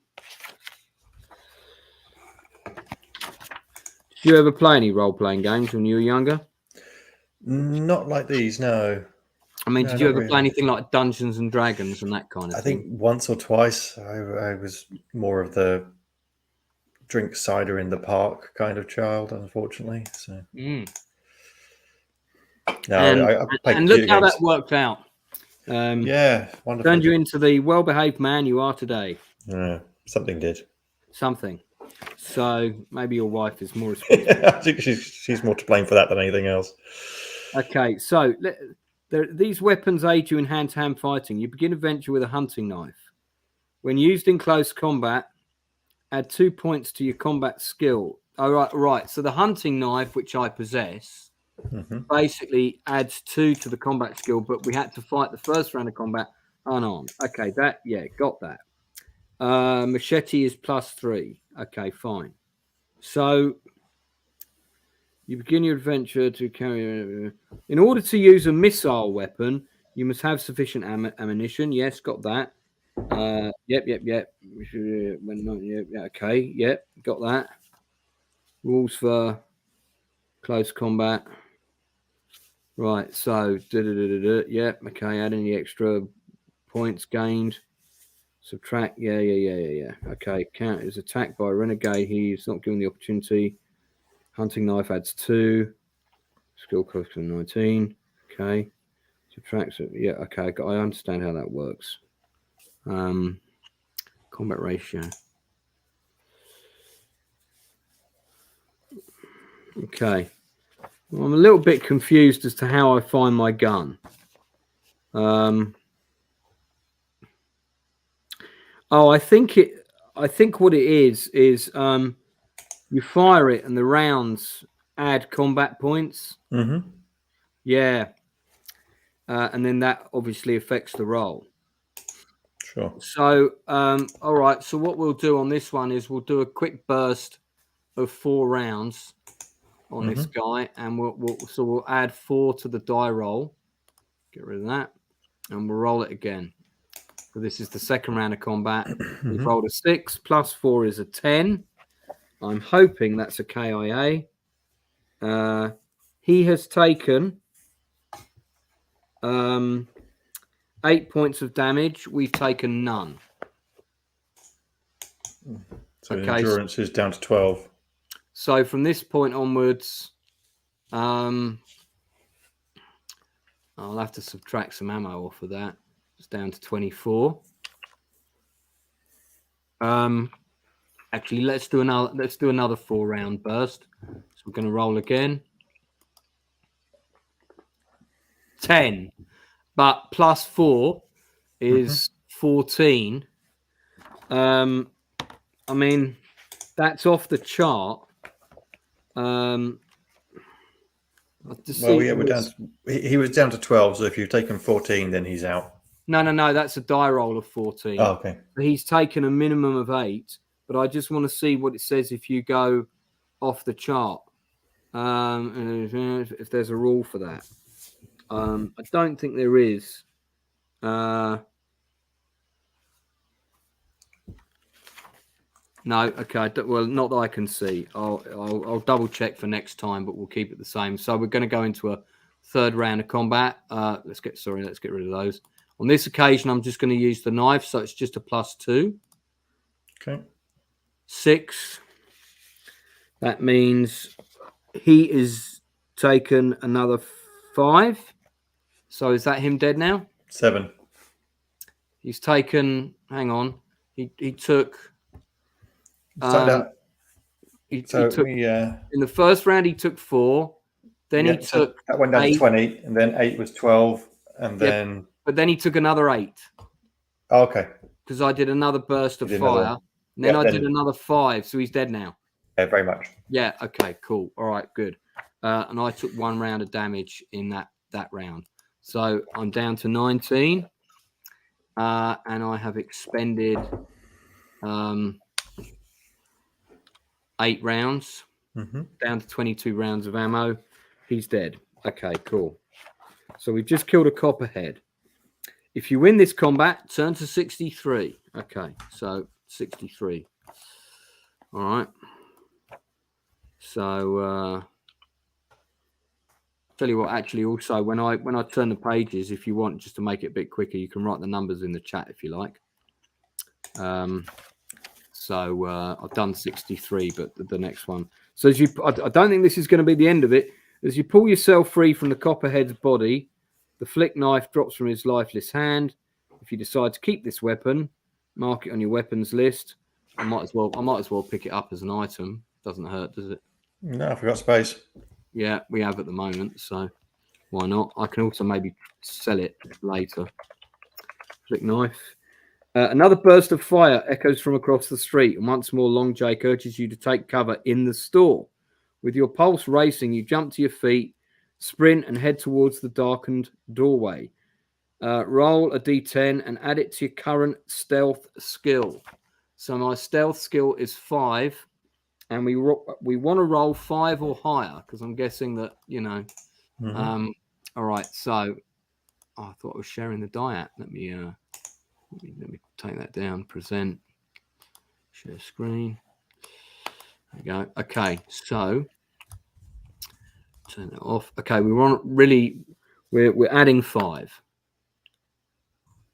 Did you ever play any role-playing games when you were younger? Not like these, no. I mean, No, did you not ever really. play anything like Dungeons and Dragons and that kind of I thing? think once or twice I was more of the drink cider in the park kind of child, unfortunately. So no, I played And look computer how games. that worked out. Yeah, wonderful. Turned you into the well-behaved man you are today. Yeah, something did. Something. So maybe your wife is more responsible. I think she's more to blame for that than anything else. Okay, so these weapons aid you in hand-to-hand fighting. You begin a venture with a hunting knife. When used in close combat, add 2 points to your combat skill. Oh, right. So the hunting knife, which I possess, basically adds 2 to the combat skill, but we had to fight the first round of combat unarmed. Okay, got that. Machete is +3. Okay, fine. So you begin your adventure to carry. In order to use a missile weapon, you must have sufficient ammunition. Yes, got that. Yep. Okay, yep, got that. Rules for close combat. Right, so yep, okay, add any extra points gained. Subtract, yeah. Okay, count is attacked by a renegade. He's not given the opportunity. Hunting knife adds 2. Skill cost of 19. Okay. Subtracts it. Yeah, okay. I understand how that works. Combat ratio. Okay. Well, I'm a little bit confused as to how I find my gun. I think what it is you fire it and the rounds add combat points. Yeah. And then that obviously affects the roll. Sure. So, all right. So what we'll do on this one is we'll do a quick burst of 4 rounds on this guy, and we'll add 4 to the die roll. Get rid of that, and we'll roll it again. So this is the second round of combat. We've rolled a 6 plus 4 is a 10. I'm hoping that's a KIA. He has taken 8 points of damage. We've taken none. So endurance is down to 12. So from this point onwards, I'll have to subtract some ammo off of that. It's down to 24. Actually, let's do another 4 round burst. So we're going to roll again. 10, but plus 4 is 14. I mean, that's off the chart. Well, yeah, we're down. He was down to 12. So if you've taken 14, then he's out. No. That's a die roll of 14. Oh, okay. He's taken a minimum of 8, but I just want to see what it says if you go off the chart. And if there's a rule for that. I don't think there is. No, okay. Well, not that I can see. I'll double check for next time, but we'll keep it the same. So we're going to go into a 3rd round of combat. Let's get rid of those. On this occasion, I'm just going to use the knife, so it's just a +2. Okay. 6. That means he is taken another 5. So is that him dead now? 7. He's taken. Hang on. He took. He took in the first round. He took 4. Then he took. That went down 8. to 20, and then 8 was 12, and then. But then he took another 8. Oh, okay. Because I did another burst of fire, and then I did another 5. So he's dead now. Yeah, very much. Yeah. Okay. Cool. All right. Good. And I took 1 round of damage in that round. So I'm down to 19, and I have expended 8 rounds, down to 22 rounds of ammo. He's dead. Okay, cool. So we've just killed a copperhead. If you win this combat, turn to 63. Okay, so 63. All right. So tell you what, actually, also when I turn the pages, if you want, just to make it a bit quicker, you can write the numbers in the chat if you like. So I've done 63, but the next one. So I don't think this is going to be the end of it. As you pull yourself free from the copperhead's body, the flick knife drops from his lifeless hand. If you decide to keep this weapon, mark it on your weapons list. I might as well pick it up as an item. Doesn't hurt, does it? No, I forgot space. Yeah, we have at the moment, so why not? I can also maybe sell it later. Flick knife. Another burst of fire echoes from across the street, and once more Long Jake urges you to take cover in the store. With your pulse racing, you jump to your feet, sprint, and head towards the darkened doorway. Roll a d10 and add it to your current stealth skill. So my stealth skill is 5, and we want to roll 5 or higher, because I'm guessing that, you know. All right, so I thought I was sharing the die. Let me take that down. Present, share screen. There we go. Okay, so turn that off. Okay, we're adding 5.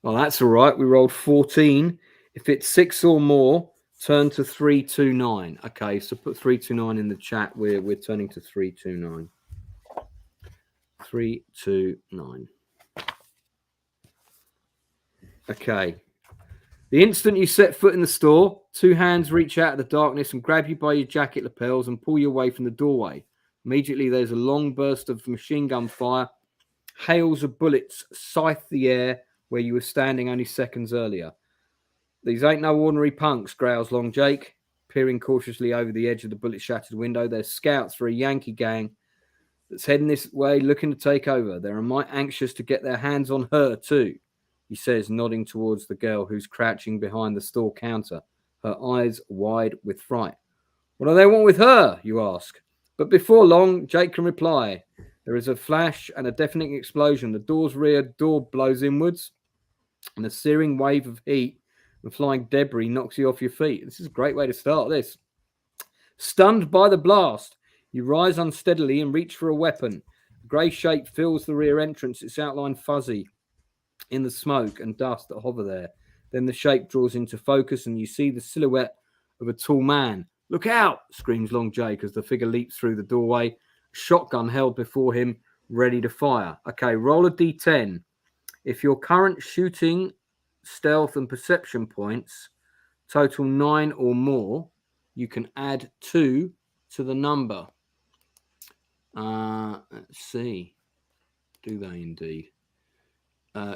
Well, that's all right. We rolled 14. If it's 6 or more, turn to 329. Okay, so put 329 in the chat. We're turning to 329. 329. Okay. The instant you set foot in the store, 2 hands reach out of the darkness and grab you by your jacket lapels and pull you away from the doorway. Immediately, there's a long burst of machine gun fire. Hails of bullets scythe the air where you were standing only seconds earlier. These ain't no ordinary punks, growls Long Jake, peering cautiously over the edge of the bullet-shattered window. They're scouts for a Yankee gang that's heading this way, looking to take over. They're might anxious to get their hands on her, too, he says, nodding towards the girl who's crouching behind the store counter, her eyes wide with fright. What do they want with her, you ask? But before long, Jake can reply. There is a flash and a deafening explosion. The door's rear door blows inwards, and a searing wave of heat and flying debris knocks you off your feet. This is a great way to start this. Stunned by the blast, you rise unsteadily and reach for a weapon. A grey shape fills the rear entrance, its outline fuzzy in the smoke and dust that hover there. Then the shape draws into focus and you see the silhouette of a tall man. Look out, screams Long Jake as the figure leaps through the doorway, shotgun held before him, ready to fire. Okay, roll a d10. If your current shooting, stealth, and perception points total 9 or more, you can add 2 to the number. Let's see. Do they indeed?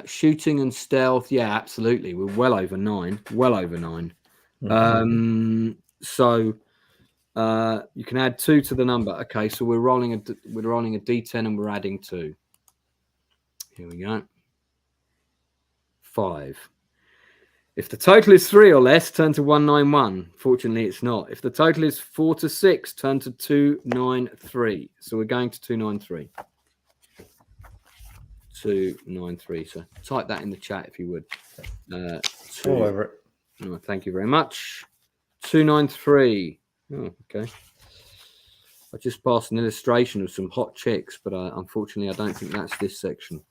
Shooting and stealth, yeah, absolutely. We're well over 9. Well over 9. So you can add 2 to the number. Okay, so we're rolling a d10 and we're adding 2. Here we go. 5. If the total is 3 or less, turn to 191. Fortunately, it's not. If the total is 4 to 6, turn to 293. So we're going to 293. 293. So type that in the chat if you would. All over it. Oh, thank you very much. 293. Oh, okay. I just passed an illustration of some hot chicks, but unfortunately, I don't think that's this section.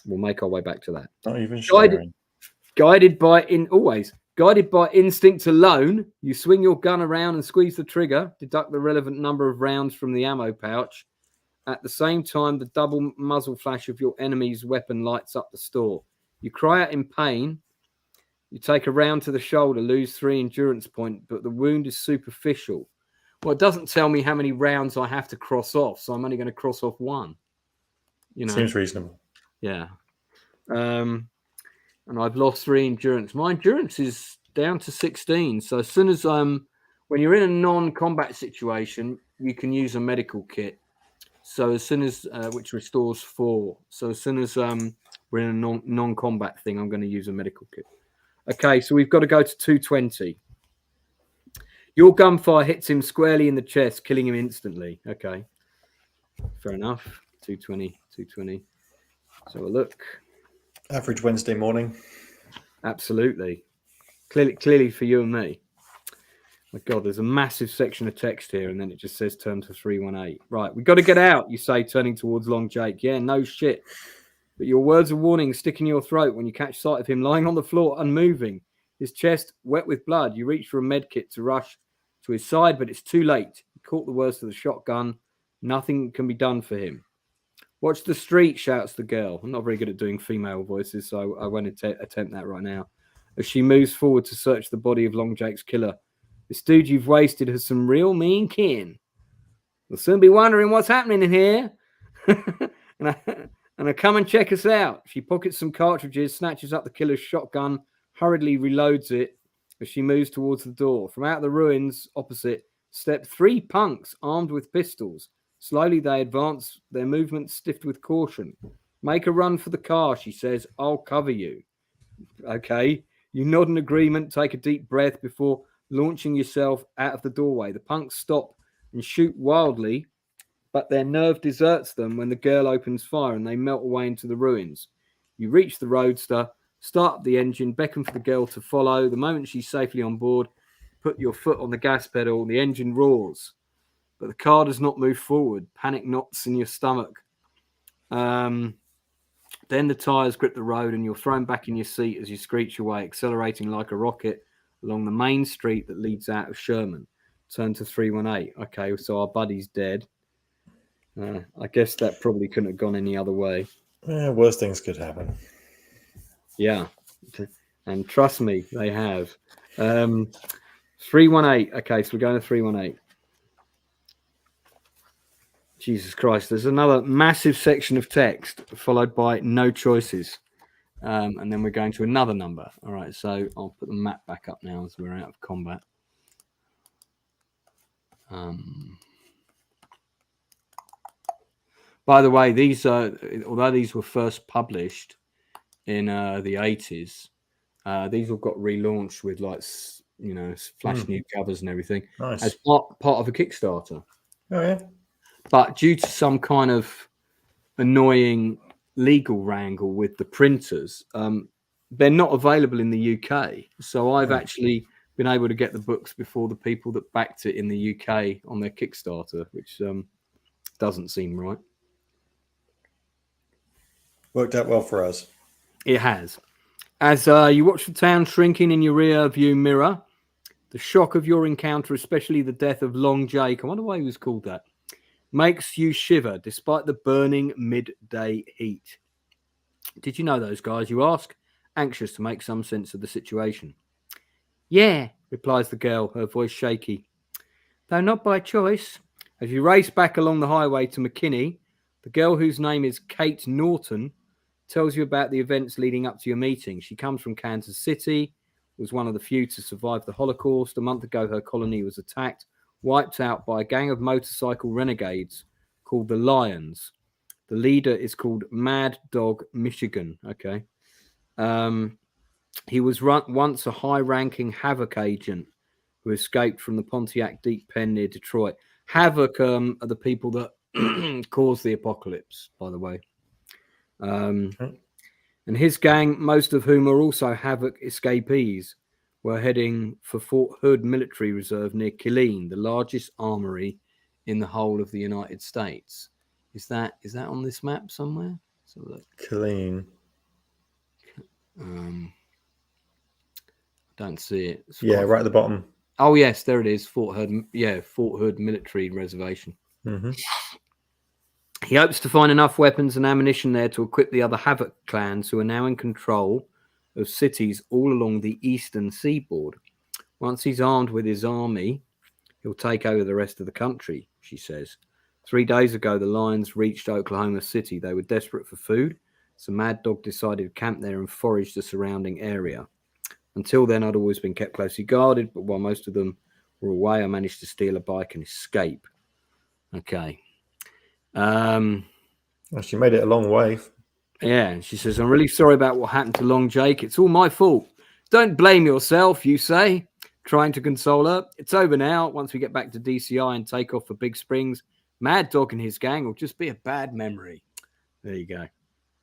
We'll make our way back to that. Not even sharing. Guided by instinct alone, you swing your gun around and squeeze the trigger, deduct the relevant number of rounds from the ammo pouch, At the same time, the double muzzle flash of your enemy's weapon lights up the store. You cry out in pain. You take a round to the shoulder, lose 3 endurance point, but the wound is superficial. Well, it doesn't tell me how many rounds I have to cross off, so I'm only going to cross off 1. You know, seems reasonable. Yeah. And I've lost 3 endurance. My endurance is down to 16. So as soon as when you're in a non-combat situation, you can use a medical kit. So as soon as which restores 4. So as soon as we're in a non-combat thing, I'm going to use a medical kit. Okay, so we've got to go to 220. Your gunfire hits him squarely in the chest, killing him instantly. Okay, fair enough. 220, 220. So a look. Average Wednesday morning. Absolutely. Clearly for you and me. My God, there's a massive section of text here, and then it just says turn to 318. Right, we've got to get out, you say, turning towards Long Jake. Yeah, no shit. But your words of warning stick in your throat when you catch sight of him lying on the floor, unmoving, his chest wet with blood. You reach for a med kit to rush to his side, but it's too late. He caught the worst of the shotgun. Nothing can be done for him. Watch the street, shouts the girl. I'm not very good at doing female voices, so I won't attempt that right now. As she moves forward to search the body of Long Jake's killer. This dude you've wasted has some real mean kin. We'll soon be wondering what's happening in here. and I come and check us out. She pockets some cartridges, snatches up the killer's shotgun, hurriedly reloads it as she moves towards the door. From out the ruins opposite step 3 punks armed with pistols. Slowly they advance, their movements stiffed with caution. Make a run for the car, she says. I'll cover you. Okay. You nod in agreement, take a deep breath before launching yourself out of the doorway. The punks stop and shoot wildly, but their nerve deserts them when the girl opens fire and they melt away into the ruins. You reach the roadster, start up the engine, beckon for the girl to follow. The moment she's safely on board, put your foot on the gas pedal, the engine roars. But the car does not move forward. Panic knots in your stomach. Then the tyres grip the road and you're thrown back in your seat as you screech away, accelerating like a rocket along the main street that leads out of Sherman. Turn to 318. Okay, so our buddy's dead. I guess that probably couldn't have gone any other way. Yeah, worse things could happen. Yeah. And trust me, they have. 318. Okay, so we're going to 318. Jesus Christ, there's another massive section of text followed by no choices. And then we're going to another number. All right, so I'll put the map back up now as we're out of combat. By the way, these although these were first published in the 80s, these all got relaunched with flash new covers and everything. Nice. As part of a Kickstarter. Oh yeah. But due to some kind of annoying legal wrangle with the printers, they're not available in the UK. So I've actually been able to get the books before the people that backed it in the UK on their Kickstarter, which doesn't seem right. Worked out well for us. It has. As you watch the town shrinking in your rear view mirror, the shock of your encounter, especially the death of Long Jake, I wonder why he was called that, makes you shiver despite the burning midday heat. Did you know those guys, you ask, anxious to make some sense of the situation? Yeah, replies the girl, her voice shaky. Though not by choice. As you race back along the highway to McKinney, the girl whose name is Kate Norton tells you about the events leading up to your meeting. She comes from Kansas City, was one of the few to survive the Holocaust. A month ago, her colony was attacked, wiped out by a gang of motorcycle renegades called the Lions. The leader is called Mad Dog Michigan. Okay. He was once a high-ranking HAVOC agent who escaped from the Pontiac Deep Pen near Detroit. HAVOC are the people that caused the apocalypse, by the way. And his gang, most of whom are also HAVOC escapees, were heading for Fort Hood Military Reserve near Killeen, the largest armory in the whole of the United States. Is that on this map somewhere? So look. Killeen. I don't see it. Right at the bottom. Oh yes, there it is. Fort Hood. Yeah, Fort Hood Military Reservation. Mm-hmm. He hopes to find enough weapons and ammunition there to equip the other HAVOC clans who are now in control of cities all along the eastern seaboard. Once he's armed with his army, he'll take over the rest of the country, she says. 3 days ago, the Lions reached Oklahoma City. They were desperate for food, so Mad Dog decided to camp there and forage the surrounding area. Until then, I'd always been kept closely guarded, but while most of them were away, I managed to steal a bike and escape. Okay. Well, she made it a long way. Yeah, she says, I'm really sorry about what happened to Long Jake. It's all my fault. Don't blame yourself, you say, trying to console her. It's over now. Once we get back to DCI and take off for Big Springs, Mad Dog and his gang will just be a bad memory. There you go.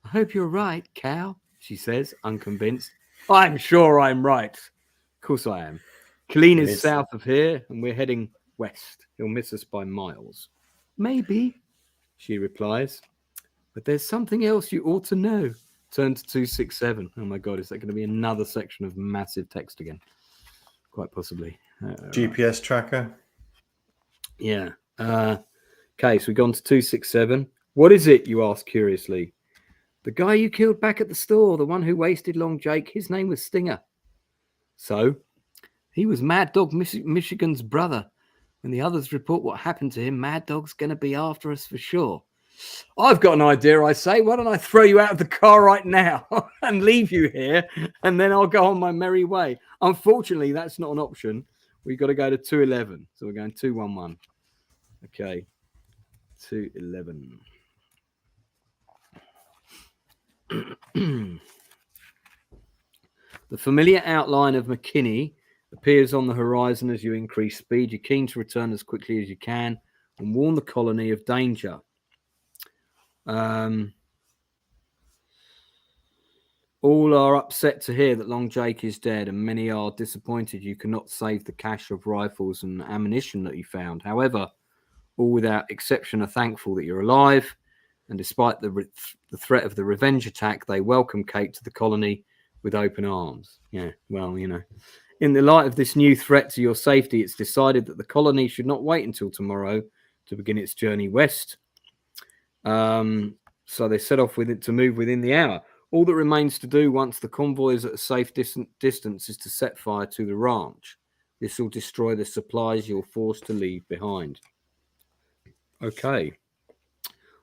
I hope you're right, Cal, she says, unconvinced. I'm sure I'm right. Of course I am. Colleen is south of here, and we're heading west. He'll miss us by miles. Maybe, she replies. But there's something else you ought to know. Turn to 267. Oh my God, is that going to be another section of massive text again? Quite possibly. GPS tracker. Yeah. Okay, so we've gone to 267. What is it, you ask curiously? The guy you killed back at the store, the one who wasted Long Jake, his name was Stinger. So, he was Mad Dog Michigan's brother. When the others report what happened to him, Mad Dog's going to be after us for sure. I've got an idea, I say. Why don't I throw you out of the car right now and leave you here, and then I'll go on my merry way. Unfortunately, that's not an option. We've got to go to 211. So we're going 211. Okay. 211. The familiar outline of McKinney appears on the horizon as you increase speed. You're keen to return as quickly as you can and warn the colony of danger. All are upset to hear that Long Jake is dead, and many are disappointed you cannot save the cache of rifles and ammunition that you found. However, all without exception are thankful that you're alive, and despite the threat of the revenge attack, they welcome Kate to the colony with open arms. Yeah, well, you know. In the light of this new threat to your safety, it's decided that the colony should not wait until tomorrow to begin its journey west. So they set off with it to move within the hour. All that remains to do once the convoy is at a safe distance is to set fire to the ranch. This will destroy the supplies you're forced to leave behind. Okay.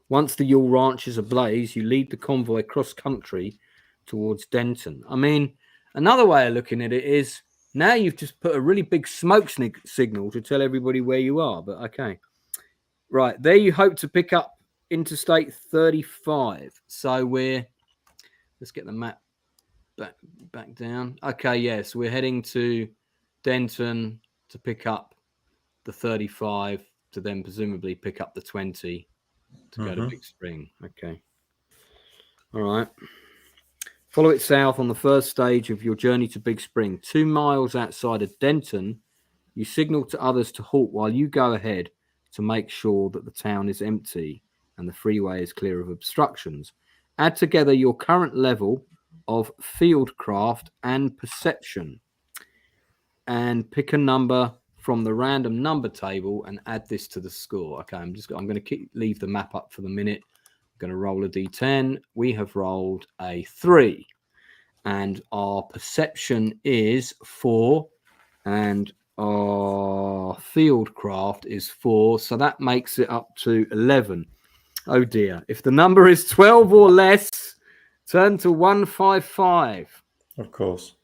Once the Yule Ranch is ablaze, you lead the convoy cross-country towards Denton. I mean, another way of looking at it is now you've just put a really big smoke signal to tell everybody where you are, but okay. Right, there you hope to pick up Interstate 35. So let's get the map back down. Okay, yes, we're heading to Denton to pick up the 35 to then presumably pick up the 20 to go to Big Spring. Okay. All right. Follow it south on the first stage of your journey to Big Spring. 2 miles outside of Denton, you signal to others to halt while you go ahead to make sure that the town is empty and the freeway is clear of obstructions. Add together your current level of fieldcraft and perception and pick a number from the random number table and add this to the score. Okay, I'm going to leave the map up for the minute. I'm going to roll a d10. We have rolled a 3 and our perception is 4 and our fieldcraft is 4. So that makes it up to 11. Oh dear. If the number is 12 or less, turn to 155. Of course.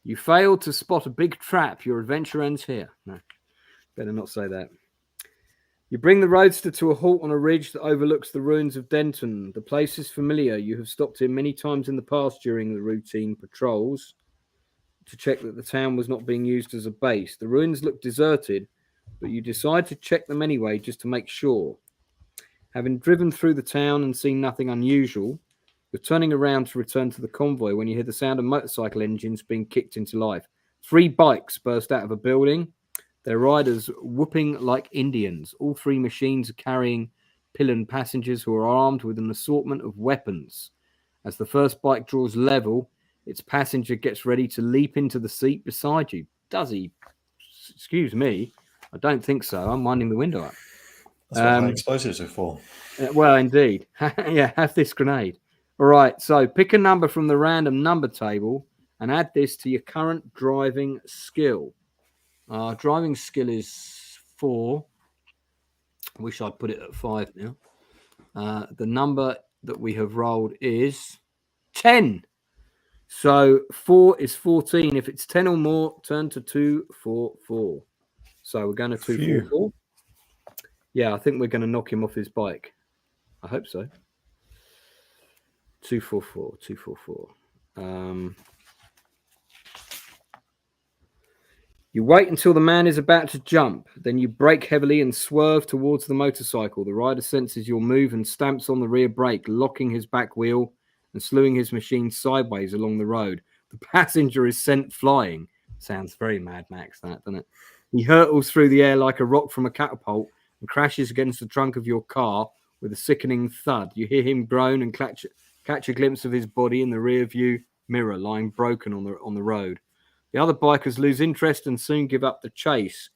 You failed to spot a big trap. Your adventure ends here. No, better not say that. You bring the roadster to a halt on a ridge that overlooks the ruins of Denton. The place is familiar. You have stopped here many times in the past during the routine patrols to check that the town was not being used as a base. The ruins look deserted, but you decide to check them anyway just to make sure. Having driven through the town and seen nothing unusual, you're turning around to return to the convoy when you hear the sound of motorcycle engines being kicked into life. 3 bikes burst out of a building, their riders whooping like Indians. All 3 machines are carrying pillion passengers who are armed with an assortment of weapons. As the first bike draws level, its passenger gets ready to leap into the seat beside you. Does he? Excuse me. I don't think so. I'm winding the window up. That's what high explosives are for. Well, indeed. Yeah, have this grenade. All right, so pick a number from the random number table and add this to your current driving skill. Driving skill is 4. I wish I'd put it at 5 now. The number that we have rolled is 10. So 4 is 14. If it's 10 or more, turn to 2, 4, 4. So we're going to 2, 4, 4. Yeah, I think we're going to knock him off his bike. I hope so. 2, 4, 4, 2, 4, 4. You wait until the man is about to jump. Then you brake heavily and swerve towards the motorcycle. The rider senses your move and stamps on the rear brake, locking his back wheel and slewing his machine sideways along the road. The passenger is sent flying. Sounds very Mad Max, that, doesn't it? He hurtles through the air like a rock from a catapult and crashes against the trunk of your car with a sickening thud. You hear him groan and catch a glimpse of his body in the rear view mirror lying broken on the road. The other bikers lose interest and soon give up the chase.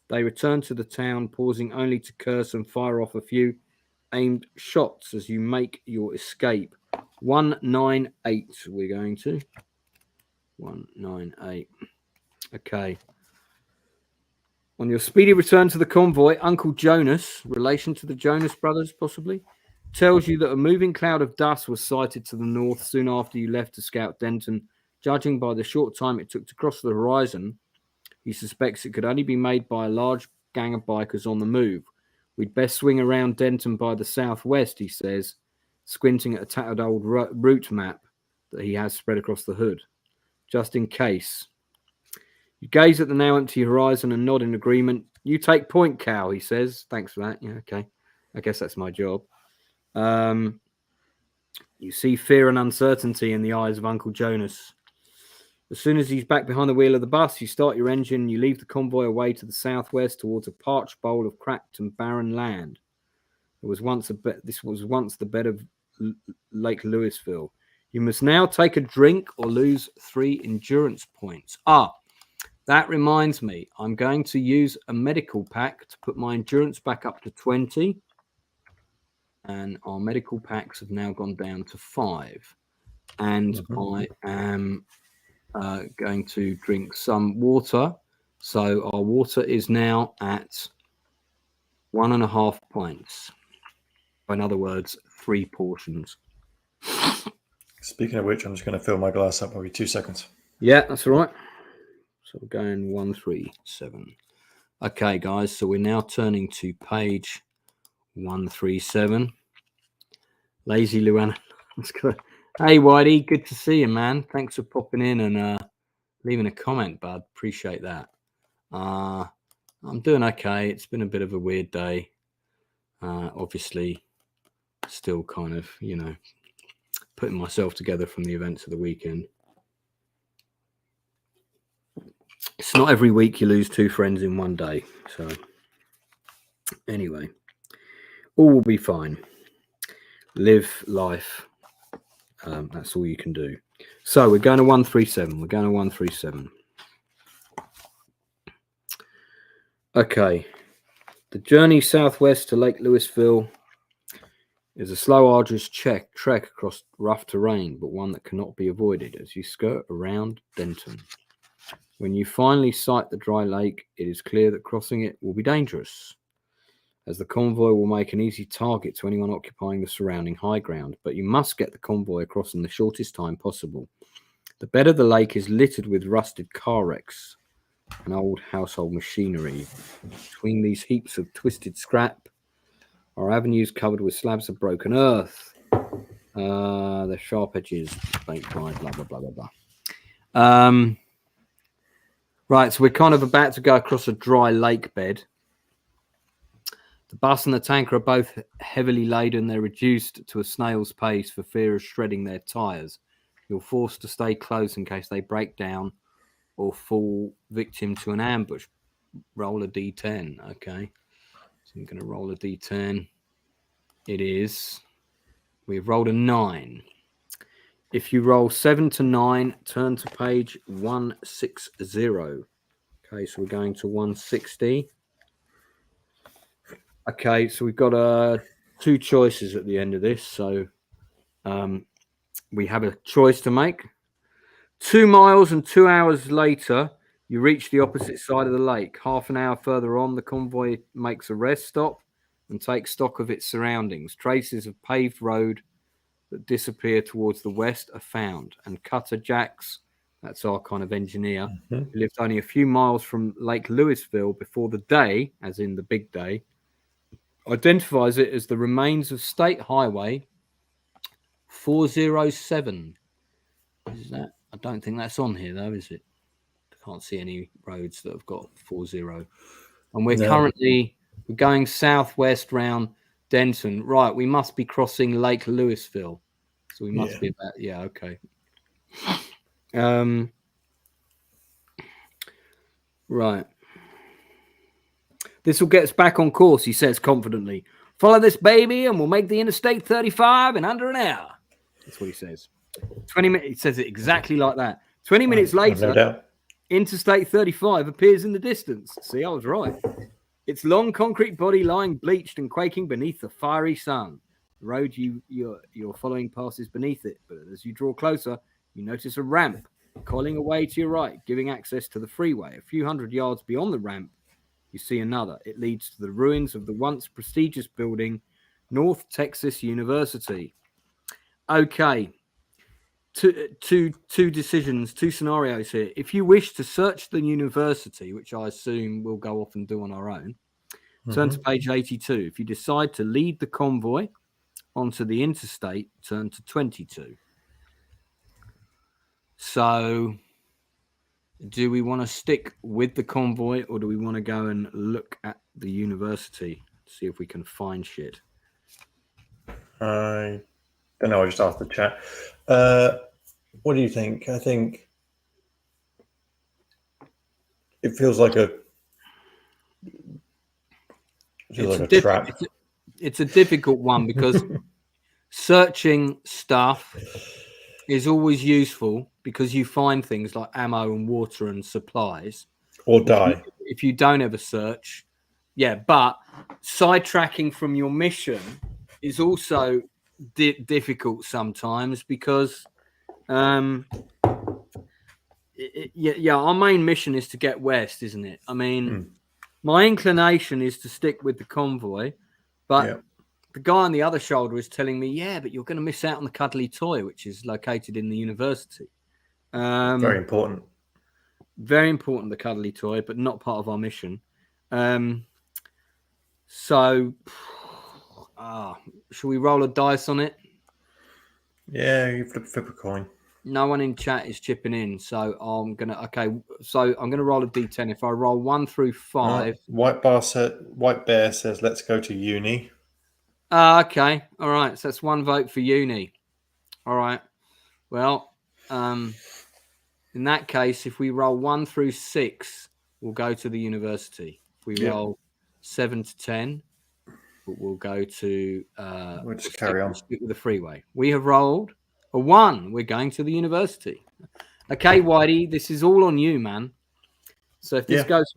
They return to the town, pausing only to curse and fire off a few aimed shots as you make your escape. 198 we're going to. 198. Okay. On your speedy return to the convoy, Uncle Jonas, relation to the Jonas brothers possibly, tells you that a moving cloud of dust was sighted to the north soon after you left to scout Denton. Judging by the short time it took to cross the horizon, he suspects it could only be made by a large gang of bikers on the move. We'd best swing around Denton by the southwest, he says, squinting at a tattered old route map that he has spread across the hood, just in case. You gaze at the now empty horizon and nod in agreement. You take point, Cal, he says. Thanks for that. Yeah, okay. I guess that's my job. You see fear and uncertainty in the eyes of Uncle Jonas. As soon as he's back behind the wheel of the bus, you start your engine, you leave the convoy away to the southwest towards a parched bowl of cracked and barren land. This was once the bed of Lake Louisville. You must now take a drink or lose 3 endurance points. That reminds me, I'm going to use a medical pack to put my endurance back up to 20. And our medical packs have now gone down to 5. And I am going to drink some water. So our water is now at 1.5 pints. In other words, 3 portions. Speaking of which, I'm just going to fill my glass up. Maybe 2 seconds. Yeah, that's all right. So we're going 137. Okay, guys. So we're now turning to page 137. Lazy Luana. Hey, Whitey. Good to see you, man. Thanks for popping in and leaving a comment, bud. Appreciate that. I'm doing okay. It's been a bit of a weird day. Obviously, still kind of, putting myself together from the events of the weekend. It's not every week you lose 2 friends in one day. So, anyway, all will be fine. Live life. That's all you can do. So, we're going to 137. Okay. The journey southwest to Lake Louisville is a slow, arduous trek across rough terrain, but one that cannot be avoided as you skirt around Denton. When you finally sight the dry lake, it is clear that crossing it will be dangerous, as the convoy will make an easy target to anyone occupying the surrounding high ground. But you must get the convoy across in the shortest time possible. The bed of the lake is littered with rusted car wrecks and old household machinery. Between these heaps of twisted scrap are avenues covered with slabs of broken earth. Their sharp edges, baked by blah, blah, blah, blah, blah. Right, so we're kind of about to go across a dry lake bed. The bus and the tanker are both heavily laden. They're reduced to a snail's pace for fear of shredding their tyres. You're forced to stay close in case they break down or fall victim to an ambush. Roll a D10, okay. So I'm going to roll a D10. It is. We've rolled a 9. If you roll 7 to 9, turn to page 160. Okay, so we're going to 160. Okay, so we've got a two choices at the end of this. So we have a choice to make. 2 miles and 2 hours later, you reach the opposite side of the lake. Half an hour further on, the convoy makes a rest stop and takes stock of its surroundings. Traces of paved road that disappear towards the west are found. And Cutter Jacks, that's our kind of engineer, who lived only a few miles from Lake Louisville before the day, as in the big day, identifies it as the remains of State Highway 407. Is that? I don't think that's on here, though, is it? I can't see any roads that have got 40. And we're currently going southwest round Denton. Right, we must be crossing Lake Louisville. So we must be about, okay. Right. This will get us back on course, he says confidently. Follow this baby and we'll make the Interstate 35 in under an hour. That's what he says. 20 minutes. He says it exactly like that. 20 minutes later, no Interstate 35 appears in the distance. See, I was right. Its long concrete body lying bleached and quaking beneath the fiery sun. The road you're following passes beneath it, but as you draw closer, you notice a ramp coiling away to your right, giving access to the freeway. A few hundred yards beyond the ramp, you see another. It leads to the ruins of the once prestigious building, North Texas University. Okay. Two decisions, two scenarios here. If you wish to search the university, which I assume we'll go off and do on our own, turn to page 82. If you decide to lead the convoy onto the interstate, turn to 22. So, do we want to stick with the convoy or do we want to go and look at the university, see if we can find shit? I don't know. I just asked the chat. What do you think? I think it feels like a trap. It's a difficult one because searching stuff is always useful because you find things like ammo and water and supplies. Or die. If you don't ever search, but sidetracking from your mission is also difficult sometimes because our main mission is to get west, isn't it? I mean, my inclination is to stick with the convoy, but the guy on the other shoulder is telling me, but you're going to miss out on the cuddly toy, which is located in the university. Very important. Very important, the cuddly toy, but not part of our mission. So, should we roll a dice on it? Yeah, you flip a coin. No one in chat is chipping in, so I'm gonna roll a d10. If I roll 1 through 5, White Bear says, "Let's go to uni." Okay, all right. So that's 1 vote for uni. All right. Well, in that case, if we roll 1 through 6, we'll go to the university. If we roll 7 to 10, we'll go to. We'll just carry on. Stick with the freeway. We have rolled a 1. We're going to the university. Okay, Whitey, this is all on you, man. So if this goes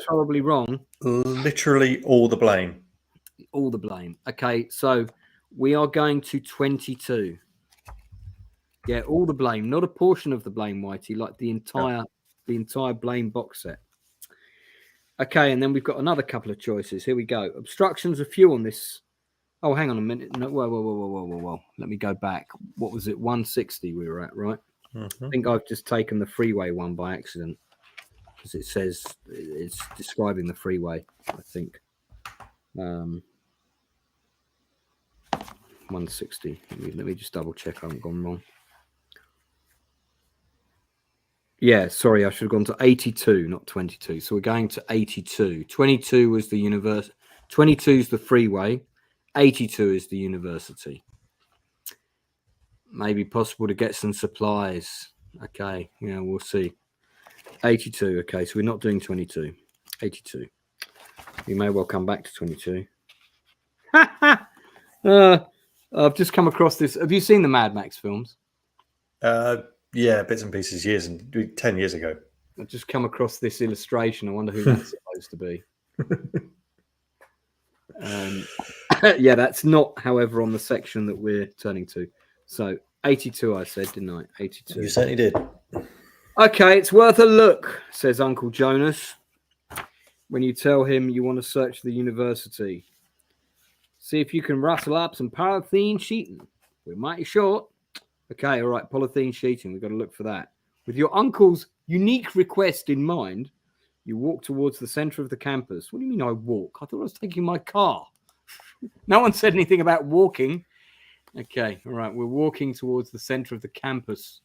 horribly wrong, literally all the blame. All the blame. Okay, so we are going to 22. Yeah, all the blame, not a portion of the blame, Whitey, like the entire blame box set. Okay, and then we've got another couple of choices. Here we go. Obstructions are few on this. Oh, hang on a minute. No, whoa. Let me go back. What was it? 160 we were at, right? I think I've just taken the freeway one by accident because it says it's describing the freeway, I think. 160. Let me just double check I haven't gone wrong. Yeah, sorry, I should have gone to 82, not 22. So we're going to 82. 22 was the university. 22 is the freeway. 82 is the university. Maybe possible to get some supplies. Okay, we'll see. 82. Okay, so we're not doing 22. 82. We may well come back to 22. I've just come across this. Have you seen the Mad Max films? Yeah, bits and pieces 10 years ago. I've just come across this illustration. I wonder who that's supposed to be. Yeah, that's not, however, on the section that we're turning to. So 82, I said, didn't I? 82. You certainly did. Okay, it's worth a look, says Uncle Jonas, when you tell him you want to search the university. See if you can rustle up some polythene sheeting. We're mighty short. Okay, all right, polythene sheeting. We've got to look for that. With your uncle's unique request in mind, you walk towards the center of the campus. What do you mean I walk? I thought I was taking my car. No one said anything about walking. Okay, all right, we're walking towards the center of the campus,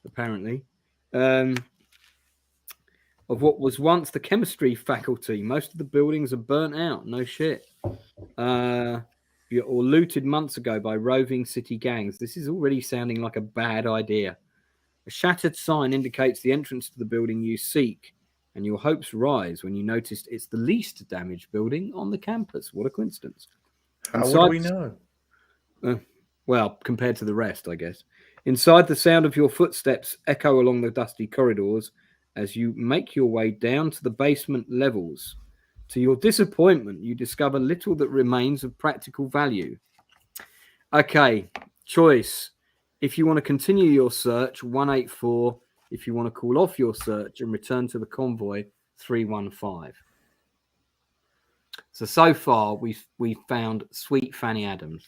apparently. Of what was once the chemistry faculty. Most of the buildings are burnt out. No shit. Or looted months ago by roving city gangs. This is already sounding like a bad idea. A shattered sign indicates the entrance to the building you seek, and your hopes rise when you notice it's the least damaged building on the campus. What a coincidence. How would we know? Well, compared to the rest, I guess. Inside, the sound of your footsteps echo along the dusty corridors as you make your way down to the basement levels. To your disappointment, you discover little that remains of practical value. Okay, choice. If you want to continue your search, 184. If you want to call off your search and return to the convoy, 315. So far, we've found Sweet Fanny Adams.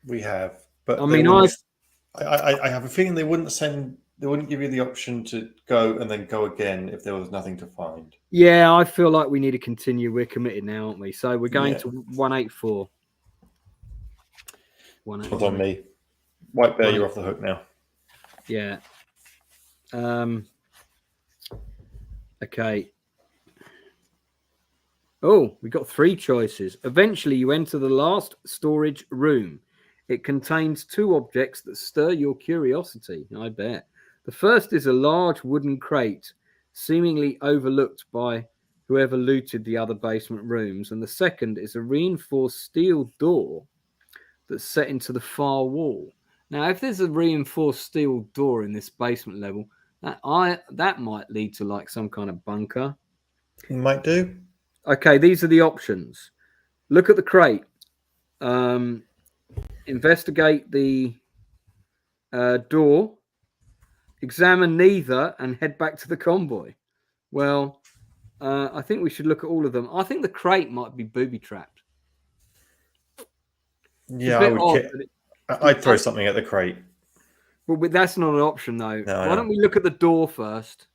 We have, but I mean, I have a feeling they wouldn't give you the option to go and then go again if there was nothing to find. Yeah, I feel like we need to continue. We're committed now, aren't we? So we're going to 184. It's on me. White Bear, you're off the hook now. Yeah. Okay. Oh, we got 3 choices. Eventually, you enter the last storage room. It contains 2 objects that stir your curiosity, I bet. The first is a large wooden crate, seemingly overlooked by whoever looted the other basement rooms. And the second is a reinforced steel door that's set into the far wall. Now, if there's a reinforced steel door in this basement level, that might lead to like some kind of bunker. Might do. Okay, these are the options. Look at the crate. Investigate the door. Examine neither and head back to the convoy. Well, I think we should look at all of them. I think the crate might be booby-trapped. Yeah, I'd throw something at the crate. Well, that's not an option, though. No, Why don't we look at the door first?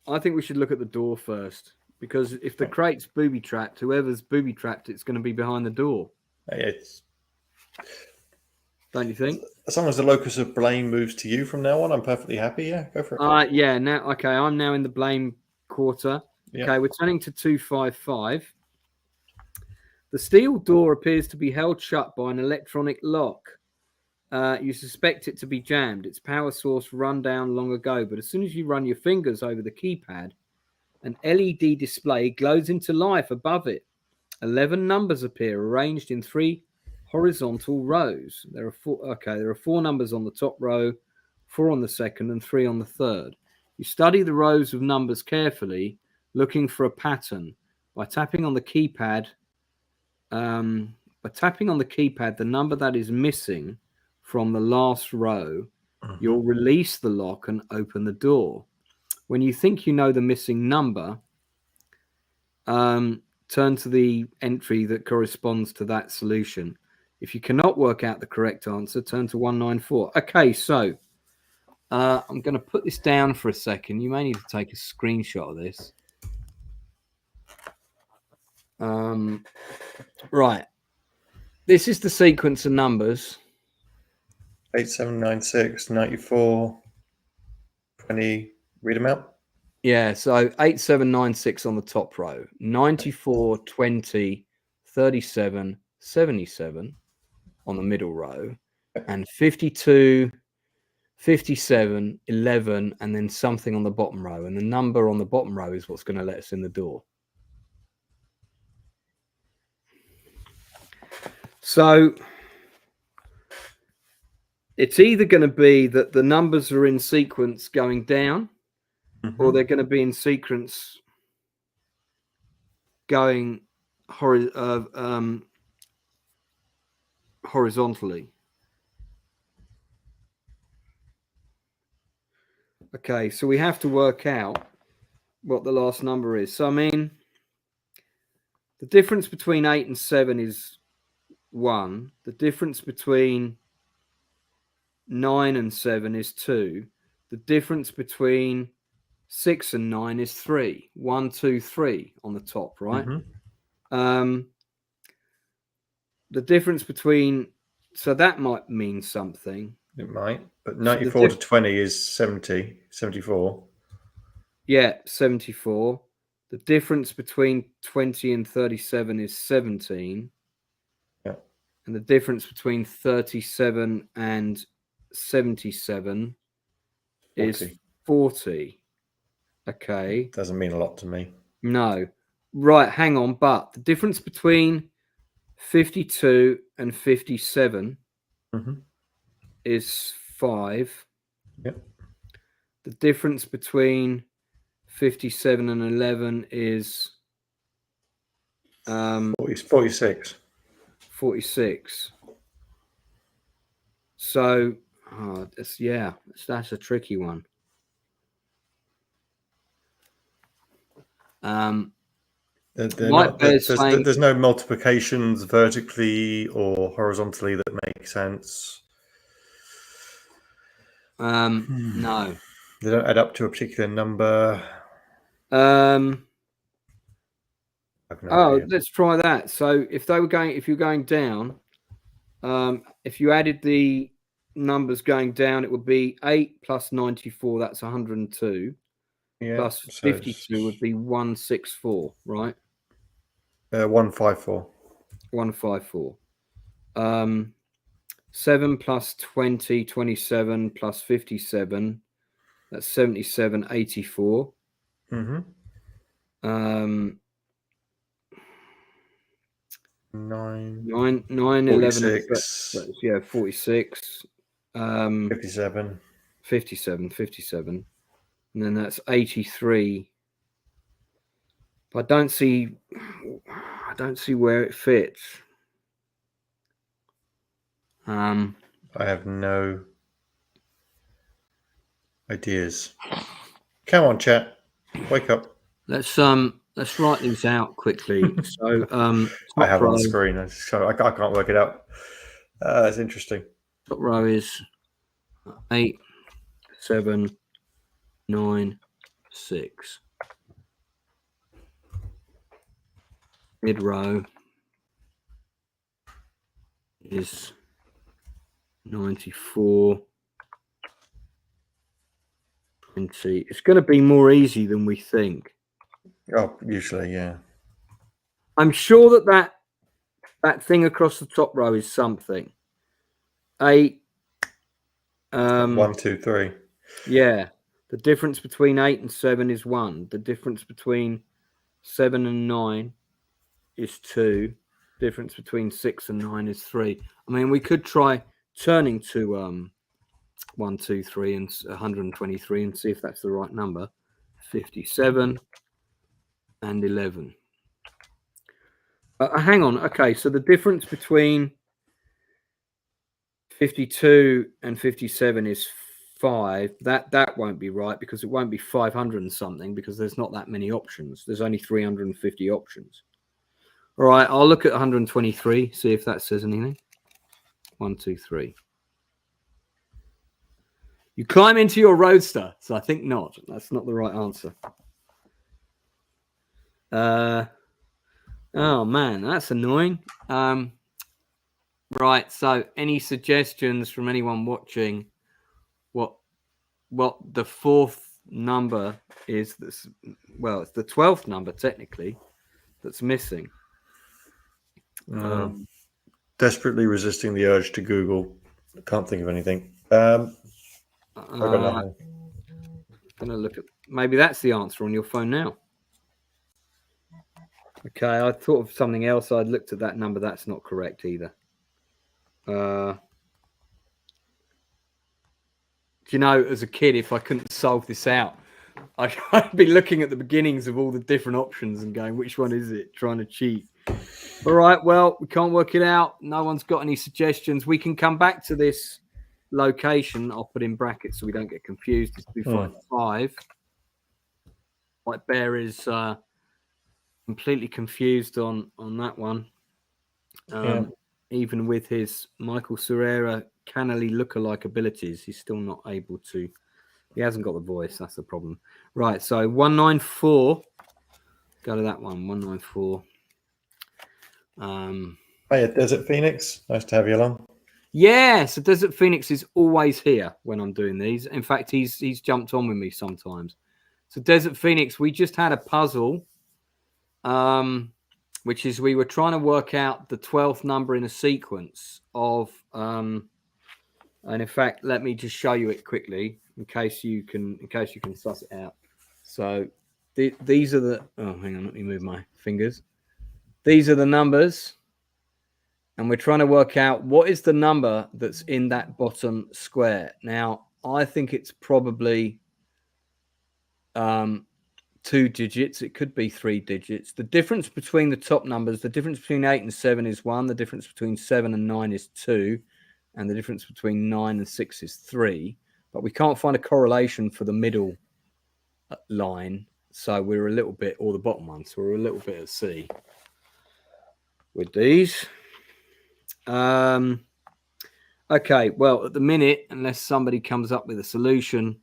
I think we should look at the door first. Because if the crate's booby-trapped, whoever's booby-trapped, it's going to be behind the door. Don't you think? As long as the locus of blame moves to you from now on, I'm perfectly happy. Yeah, go for it. Yeah, I'm now in the blame quarter. Yep. Okay, we're turning to 255. The steel door appears to be held shut by an electronic lock. You suspect it to be jammed. Its power source run down long ago, but as soon as you run your fingers over the keypad, an LED display glows into life above it. 11 numbers appear, arranged in 3 horizontal rows. There are 4 numbers on the top row, 4 on the second, and 3 on the third. You study the rows of numbers carefully, looking for a pattern. By tapping on the keypad, the number that is missing from the last row, you'll release the lock and open the door. When you think you know the missing number, turn to the entry that corresponds to that solution. If you cannot work out the correct answer, turn to 194. Okay, so I'm going to put this down for a second. You may need to take a screenshot of this. Right. This is the sequence of numbers. 8796, 94, 20. Read them out. Yeah, so 8796 on the top row, 94, 20, 37, 77 on the middle row, and 52, 57, 11, and then something on the bottom row. And the number on the bottom row is what's going to let us in the door. So it's either going to be that the numbers are in sequence going down, or they're going to be in sequence going horizontally. Okay, so we have to work out what the last number is. So I mean, the difference between 8 and 7 is 1. The difference between 9 and 7 is 2. The difference between 6 and 9 is 3. 1, 2, 3 on the top, right? The difference between, so that might mean something. It might, but 94 to 20 is 70, 74. Yeah, 74. The difference between 20 and 37 is 17. Yeah. And the difference between 37 and 77 is 40. Okay. Doesn't mean a lot to me. No. Right, hang on. But the difference between 52 and 57 is 5. Yep. The difference between 57 and 11 is 46. 46. So, that's a tricky one. There's no multiplications vertically or horizontally that make sense. No. They don't add up to a particular number. Let's try that. So if you're going down, if you added the numbers going down, it would be 8 plus 94, that's 102. Yeah, plus 52 would be 164, right? 154. 154. 7 plus 20, 27 plus 57, that's 77, 84. 9, 11, 46. 57. And then that's 83. But I don't see where it fits. I have no ideas. Come on, chat. Wake up. Let's write these out quickly. So I have on the screen, so I can't work it out. That's interesting. Top row is 8, 7, 9, 6. Mid row is 94, 20. It's going to be more easy than we think. Oh, usually, yeah. I'm sure that thing across the top row is something. 8. 1, 2, 3. Yeah. The difference between 8 and 7 is 1. The difference between 7 and 9 is 2. Difference between 6 and 9 is 3. I mean, we could try turning to 1, 2, 3 and 123 and see if that's the right number. 57 and 11. Hang on. Okay, so the difference between 52 and 57 is 5. That won't be right because it won't be 500 and something because there's not that many options. There's only 350 options. All right, I'll look at 123, see if that says anything. 1, 2, 3. You climb into your roadster, so I think not. That's not the right answer. Oh man, that's annoying. Right, so any suggestions from anyone watching what the fourth number is? That's, well, it's the 12th number technically that's missing. Desperately resisting the urge to Google. I can't think of anything. I've got nothing. I'm gonna look at, maybe that's the answer on your phone now. Okay, I thought of something else. I'd looked at that number. That's not correct either. Do you know, as a kid, if I couldn't solve this out, I'd be looking at the beginnings of all the different options and going, which one is it? Trying to cheat. All right. Well, we can't work it out. No one's got any suggestions. We can come back to this location. I'll put in brackets so we don't get confused. It's 255. White Bear is completely confused on that one. Even with his Michael Serrera cannily lookalike abilities, he's still not able to. He hasn't got the voice. That's the problem. Right. So 194. Go to that one. 194. Hey, Desert Phoenix. Nice to have you along. Yeah, so Desert Phoenix is always here when I'm doing these. In fact, he's jumped on with me sometimes. So Desert Phoenix, we just had a puzzle, which is we were trying to work out the 12th number in a sequence of, and in fact, let me just show you it quickly in case you can suss it out. So these are the. Oh, hang on, let me move my fingers. These are the numbers. And we're trying to work out what is the number that's in that bottom square. Now, I think it's probably 2 digits. It could be 3 digits. The difference between the top numbers, the difference between 8 and 7 is 1. The difference between 7 and 9 is 2. And the difference between 9 and 6 is 3. But we can't find a correlation for the middle line. So we're a little bit, or the bottom one. So we're a little bit at sea with these. Okay, well, at the minute, unless somebody comes up with a solution,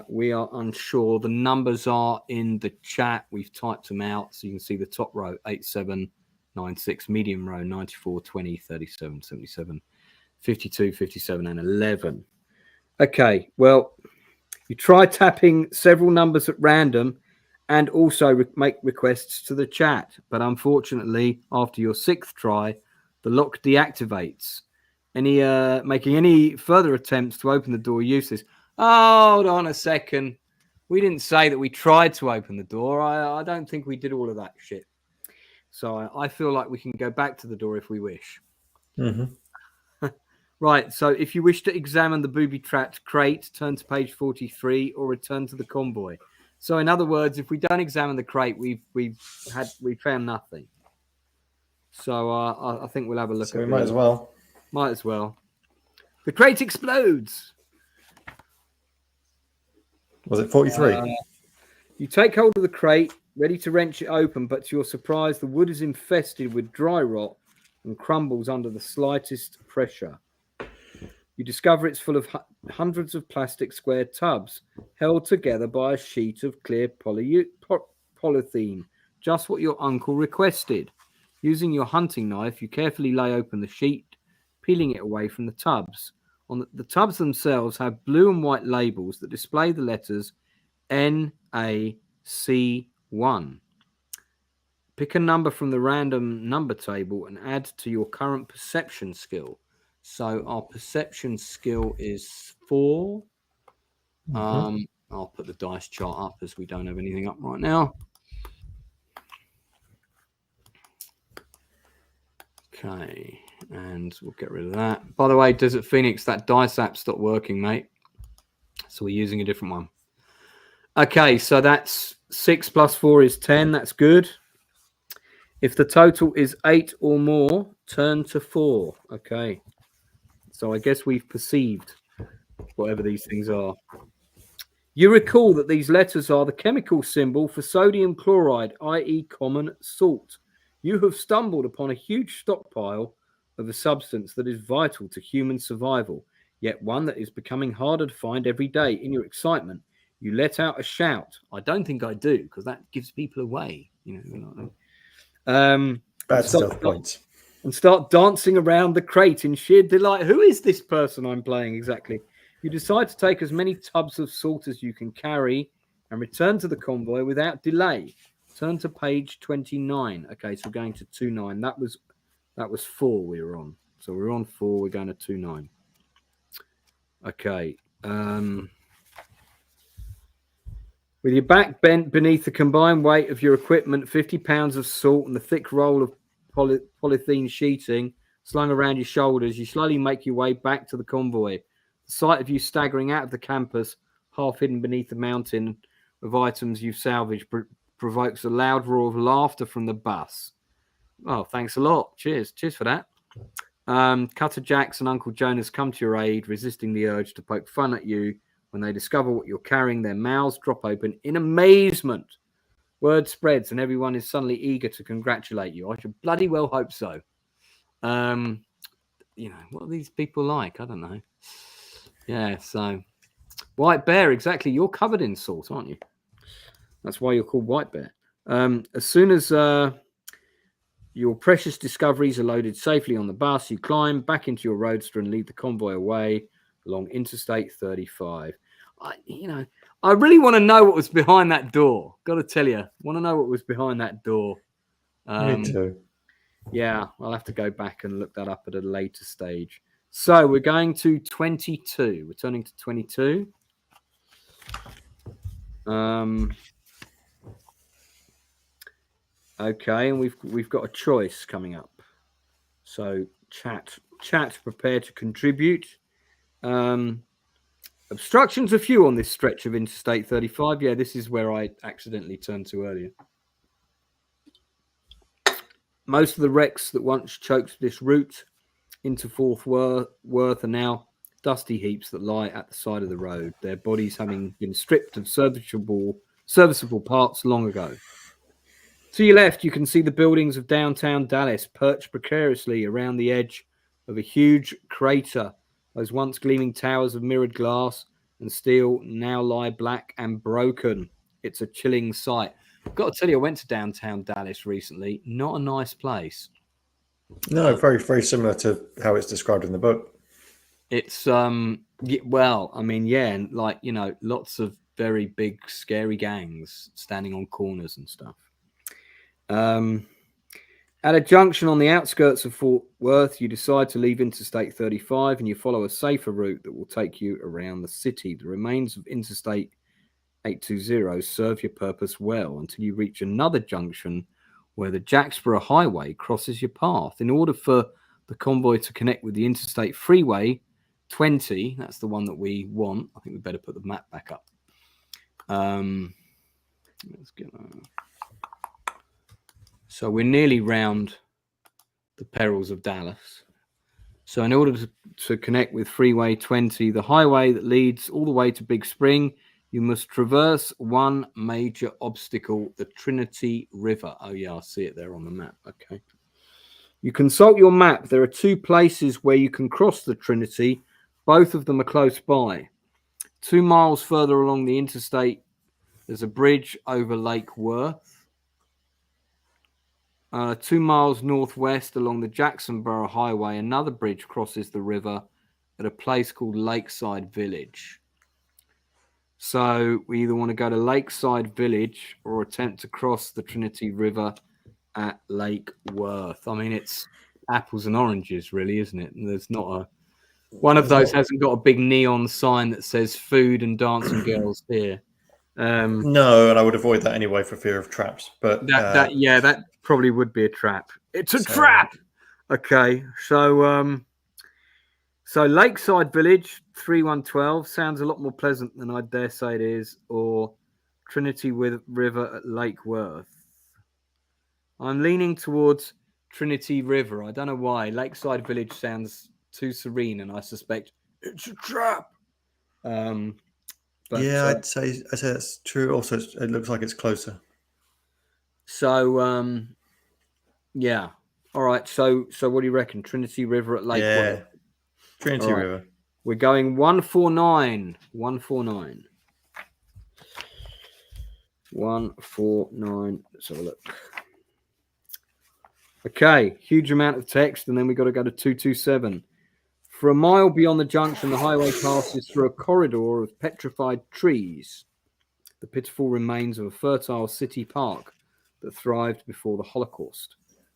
we are unsure. The numbers are in the chat. We've typed them out, so you can see the top row, 8796, medium row, 94, 20, 37, 77, 52, 57, and 11. Okay, well, you try tapping several numbers at random and also make requests to the chat. But unfortunately, after your 6th try, the lock deactivates. Making any further attempts to open the door useless. Oh, hold on a second. We didn't say that we tried to open the door. I don't think we did all of that shit. So I feel like we can go back to the door if we wish. Right. So if you wish to examine the booby-trapped crate, turn to page 43 or return to the convoy. So in other words, if we don't examine the crate, we found nothing. So I think we'll have a look at it. Might as well. Might as well. The crate explodes. Was it 43? You take hold of the crate, ready to wrench it open, but to your surprise, the wood is infested with dry rot and crumbles under the slightest pressure. You discover it's full of hundreds of plastic square tubs held together by a sheet of clear polythene, just what your uncle requested. Using your hunting knife, you carefully lay open the sheet, peeling it away from the tubs. The tubs themselves have blue and white labels that display the letters NAC1. Pick a number from the random number table and add to your current perception skill. So our perception skill is 4. I'll put the dice chart up as we don't have anything up right now. Okay, and we'll get rid of that. By the way, Desert Phoenix, that dice app stopped working, mate. So we're using a different one. Okay, so that's 6 plus 4 is 10. That's good. If the total is 8 or more, turn to 4. Okay. So I guess we've perceived whatever these things are. You recall that these letters are the chemical symbol for sodium chloride, i.e. common salt. You have stumbled upon a huge stockpile of a substance that is vital to human survival, yet one that is becoming harder to find every day. In your excitement, you let out a shout. I don't think I do, because that gives people away. Bad stealth points. And start dancing around the crate in sheer delight. Who is this person I'm playing exactly? You decide to take as many tubs of salt as you can carry and return to the convoy without delay. Turn to page 29. Okay, so we're going to 29. That was 4 we were on. So we're on 4. We're going to 29. Okay. With your back bent beneath the combined weight of your equipment, 50 pounds of salt and the thick roll of polythene sheeting slung around your shoulders, you slowly make your way back to the convoy. The sight of you staggering out of the campus, half hidden beneath the mountain of items you've salvaged, provokes a loud roar of laughter from the bus. Oh, thanks a lot. Cheers for that. Cutter Jacks and Uncle Jonas come to your aid, resisting the urge to poke fun at you. When they discover what you're carrying, their mouths drop open in amazement. Word spreads, and everyone is suddenly eager to congratulate you. I should bloody well hope so. You know, what are these people like? I don't know. Yeah, so White Bear, exactly. You're covered in salt, aren't you? That's why you're called White Bear. As soon as your precious discoveries are loaded safely on the bus, you climb back into your roadster and lead the convoy away along Interstate 35. I really want to know what was behind that door. Got to tell you, want to know what was behind that door. Me too. Yeah, I'll have to go back and look that up at a later stage. So we're going to 22. We're turning to 22. Okay, and we've got a choice coming up. So chat, prepare to contribute. Obstructions are few on this stretch of Interstate 35. Yeah, this is where I accidentally turned to earlier. Most of the wrecks that once choked this route into Fort Worth are now dusty heaps that lie at the side of the road, their bodies having been stripped of serviceable parts long ago. To your left, you can see the buildings of downtown Dallas perched precariously around the edge of a huge crater. Those once gleaming towers of mirrored glass and steel now lie black and broken. It's a chilling sight. I've got to tell you, I went to downtown Dallas recently. Not a nice place. No, very, very similar to how it's described in the book. It's well, I mean, yeah, and like, you know, lots of very big, scary gangs standing on corners and stuff. At a junction on the outskirts of Fort Worth, you decide to leave Interstate 35 and you follow a safer route that will take you around the city. The remains of Interstate 820 serve your purpose well until you reach another junction where the Jacksboro Highway crosses your path. In order for the convoy to connect with the Interstate Freeway 20, that's the one that we want. I think we better put the map back up. Let's get So we're nearly round the perils of Dallas. So in order to connect with Freeway 20, the highway that leads all the way to Big Spring, you must traverse one major obstacle, the Trinity River. Oh, yeah, I see it there on the map. Okay. You consult your map. There are two places where you can cross the Trinity. Both of them are close by. 2 miles further along the interstate, there's a bridge over Lake Worth. 2 miles northwest along the Jacksonboro Highway, another bridge crosses the river at a place called Lakeside Village. So we either want to go to Lakeside Village or attempt to cross the Trinity River at Lake Worth. I mean, it's apples and oranges, really, isn't it? And there's not one of those hasn't got a big neon sign that says food and dancing girls here. No, and I would avoid that anyway for fear of traps. But that probably would be a trap. It's a trap. Okay, so Lakeside Village 3112 sounds a lot more pleasant than I dare say it is, or Trinity River at Lake Worth. I'm leaning towards Trinity River. I don't know why. Lakeside Village sounds too serene, and I suspect it's a trap. But, yeah, I'd say that's true. Also, it looks like it's closer. So, yeah. All right. So what do you reckon? Trinity River at Lake Worth? Trinity River. We're going 149. 149. 149. Let's have a look. Okay. Huge amount of text, and then we got to go to 227. For a mile beyond the junction, the highway passes through a corridor of petrified trees, the pitiful remains of a fertile city park that thrived before the Holocaust.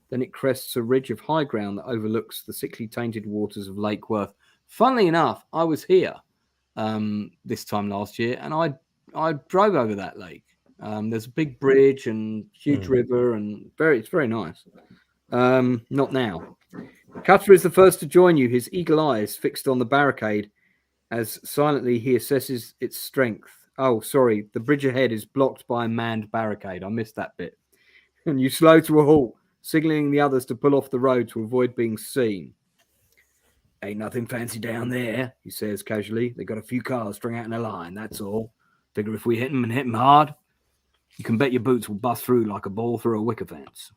Then it crests a ridge of high ground that overlooks the sickly tainted waters of Lake Worth. Funnily enough, I was here this time last year, and I drove over that lake. There's a big bridge and huge river, and it's very nice. Not now. Cutter is the first to join you, his eagle eyes fixed on the barricade as silently he assesses its strength. Oh, sorry, the bridge ahead is blocked by a manned barricade. I missed that bit. And you slow to a halt signaling the others to pull off the road to avoid being seen. Ain't nothing fancy down there, he says casually. They got a few cars strung out in a line, that's all. Figure if we hit them and hit them hard, you can bet your boots will bust through like a ball through a wicker fence.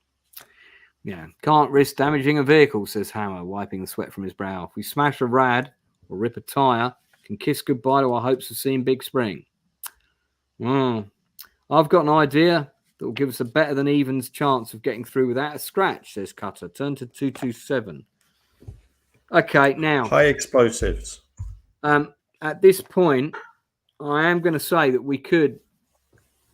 Yeah, can't risk damaging a vehicle, says Hammer, wiping the sweat from his brow. If we smash a rad or rip a tyre, can kiss goodbye to our hopes of seeing Big Spring. I've got an idea that will give us a better than evens chance of getting through without a scratch, says Cutter. Turn to 227. Okay, now. High explosives. At this point, I am going to say that we could,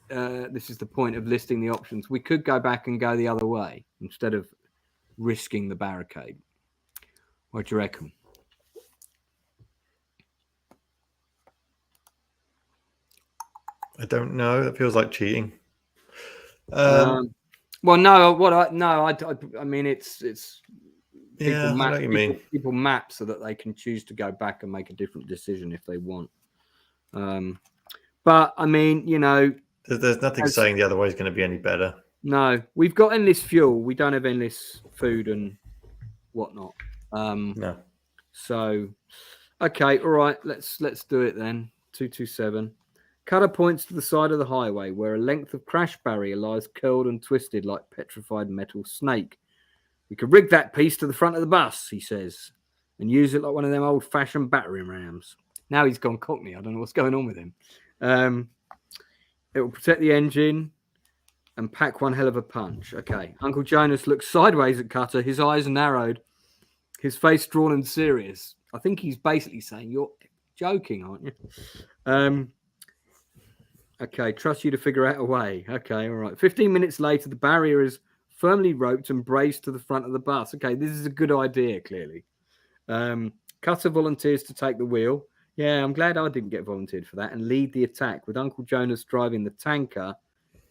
this is the point of listing the options, we could go back and go the other way instead of risking the barricade. What do you reckon? I don't know. That feels like cheating. Well, no. I mean, it's yeah, I know what you mean. People map so that they can choose to go back and make a different decision if they want. But I mean, you know, there's nothing saying the other way is going to be any better. No, we've got endless fuel. We don't have endless food and whatnot. No. So, okay, all right. Let's do it then. 227. Cutter points to the side of the highway where a length of crash barrier lies curled and twisted like petrified metal snake. We could rig that piece to the front of the bus, he says, and use it like one of them old-fashioned battering rams. Now he's gone Cockney. I don't know what's going on with him. It will protect the engine and pack one hell of a punch. Okay. Uncle Jonas looks sideways at Cutter, his eyes narrowed, his face drawn and serious. I think he's basically saying, you're joking, aren't you? Okay, trust you to figure out a way. Okay, all right. 15 minutes later, the barrier is firmly roped and braced to the front of the bus. Okay, this is a good idea, clearly. Cutter volunteers to take the wheel. Yeah, I'm glad I didn't get volunteered for that, and lead the attack with Uncle Jonas driving the tanker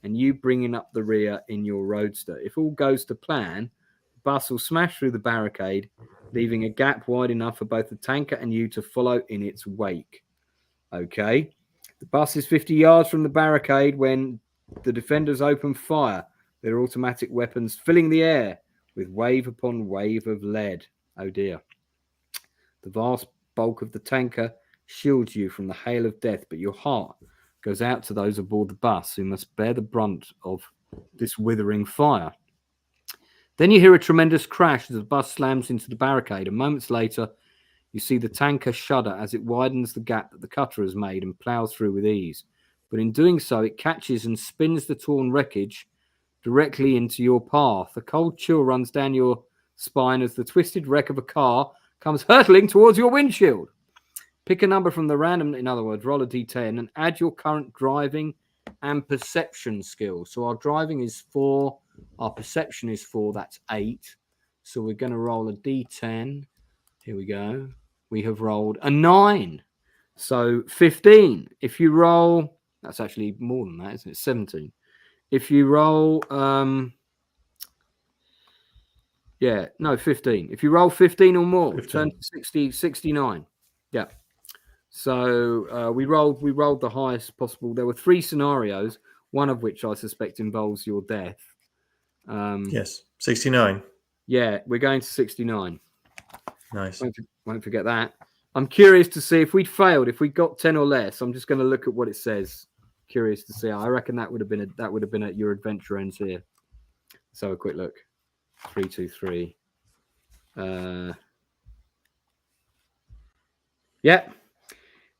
and you bringing up the rear in your roadster. If all goes to plan, the bus will smash through the barricade, leaving a gap wide enough for both the tanker and you to follow in its wake. Okay. The bus is 50 yards from the barricade when the defenders open fire, their automatic weapons filling the air with wave upon wave of lead. Oh dear. The vast bulk of the tanker shields you from the hail of death, but your heart goes out to those aboard the bus who must bear the brunt of this withering fire. Then you hear a tremendous crash as the bus slams into the barricade, and moments later, you see the tanker shudder as it widens the gap that the cutter has made and plows through with ease. But in doing so, it catches and spins the torn wreckage directly into your path. A cold chill runs down your spine as the twisted wreck of a car comes hurtling towards your windshield. Pick a number from the random, in other words, roll a d10 and add your current driving and perception skills. So our driving is 4, our perception is 4, that's 8. So we're going to roll a d10. Here we go. We have rolled a 9. So 15. If you roll, that's actually more than that, isn't it? 17. If you roll, 15. If you roll 15 or more, 15. Turn to 69. Yeah. So we rolled the highest possible. There were 3 scenarios, one of which I suspect involves your death. Yes, 69. Yeah, we're going to 69. Nice. Won't forget that. I'm curious to see if we'd failed, if we got 10 or less. I'm just going to look at what it says. Curious to see. I reckon that would have been at your adventure ends here. Let's have a quick look. 3, 2, 3. Yeah.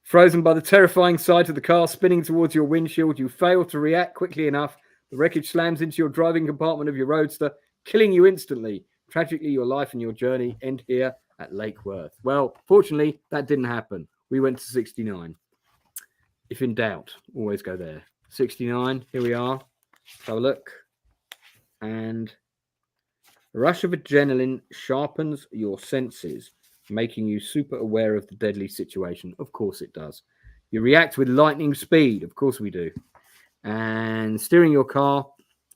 Frozen by the terrifying sight of the car spinning towards your windshield, you fail to react quickly enough. The wreckage slams into your driving compartment of your roadster, killing you instantly. Tragically, your life and your journey end here at Lake Worth. Well, fortunately, that didn't happen. We went to 69. If in doubt, always go there. 69, here we are. Let's have a look. And a rush of adrenaline sharpens your senses, making you super aware of the deadly situation. Of course it does. You react with lightning speed. Of course we do. And steering your car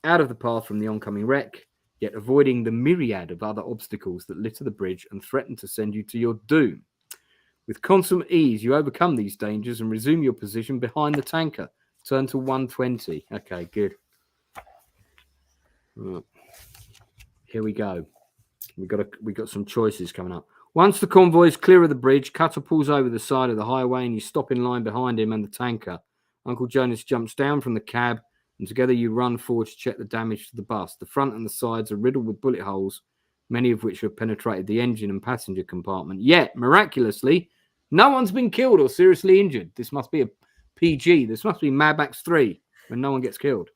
out of the path from the oncoming wreck, yet avoiding the myriad of other obstacles that litter the bridge and threaten to send you to your doom. With consummate ease, you overcome these dangers and resume your position behind the tanker. Turn to 120. Okay, good. Right. Here we go. We got some choices coming up. Once the convoy is clear of the bridge, Cutter pulls over the side of the highway and you stop in line behind him and the tanker. Uncle Jonas jumps down from the cab and together you run forward to check the damage to the bus. The front and the sides are riddled with bullet holes, many of which have penetrated the engine and passenger compartment. Yet, miraculously, no one's been killed or seriously injured. This must be a PG. This must be Mad Max 3 when no one gets killed.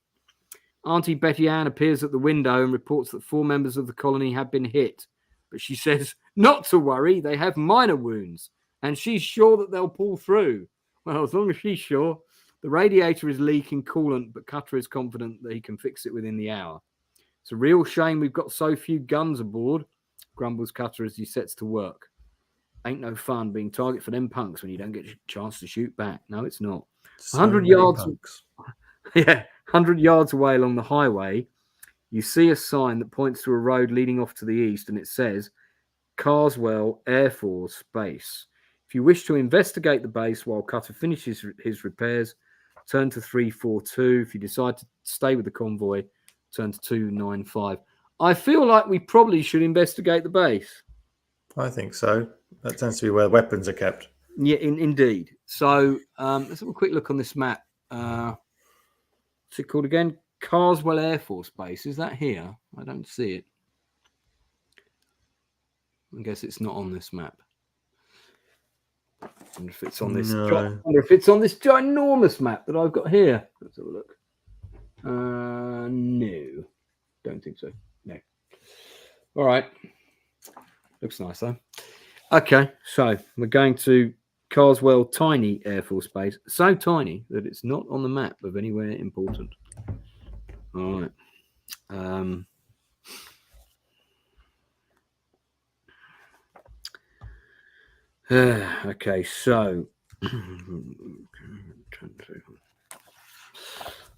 Auntie Betty Ann appears at the window and reports that 4 members of the colony have been hit. But she says not to worry, they have minor wounds, and she's sure that they'll pull through. Well, as long as she's sure. The radiator is leaking coolant, but Cutter is confident that he can fix it within the hour. It's a real shame we've got so few guns aboard, grumbles Cutter as he sets to work. Ain't no fun being target for them punks when you don't get a chance to shoot back. No, it's not. So 100 many yards. punks. Yeah, 100 yards away along the highway, you see a sign that points to a road leading off to the east, and it says Carswell Air Force Base. If you wish to investigate the base while Cutter finishes his repairs, turn to 342. If you decide to stay with the convoy, turn to 295. I feel like we probably should investigate the base. I think so. That tends to be where weapons are kept. Yeah, indeed. So let's have a quick look on this map. What's it called again? Carswell Air Force Base. Is that here? I don't see it. I guess it's not on this map. I wonder if it's on this. No. I wonder if it's on this ginormous map that I've got here. Let's have a look. No, don't think so. No. All right. Looks nice though. Okay, so we're going to Carswell Tiny Air Force Base. So tiny that it's not on the map of anywhere important. All right. Okay, so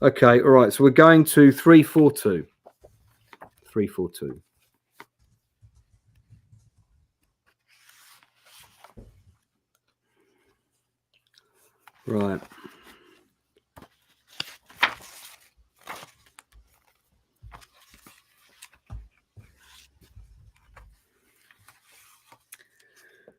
okay, all right. So we're going to 342. 342. Right.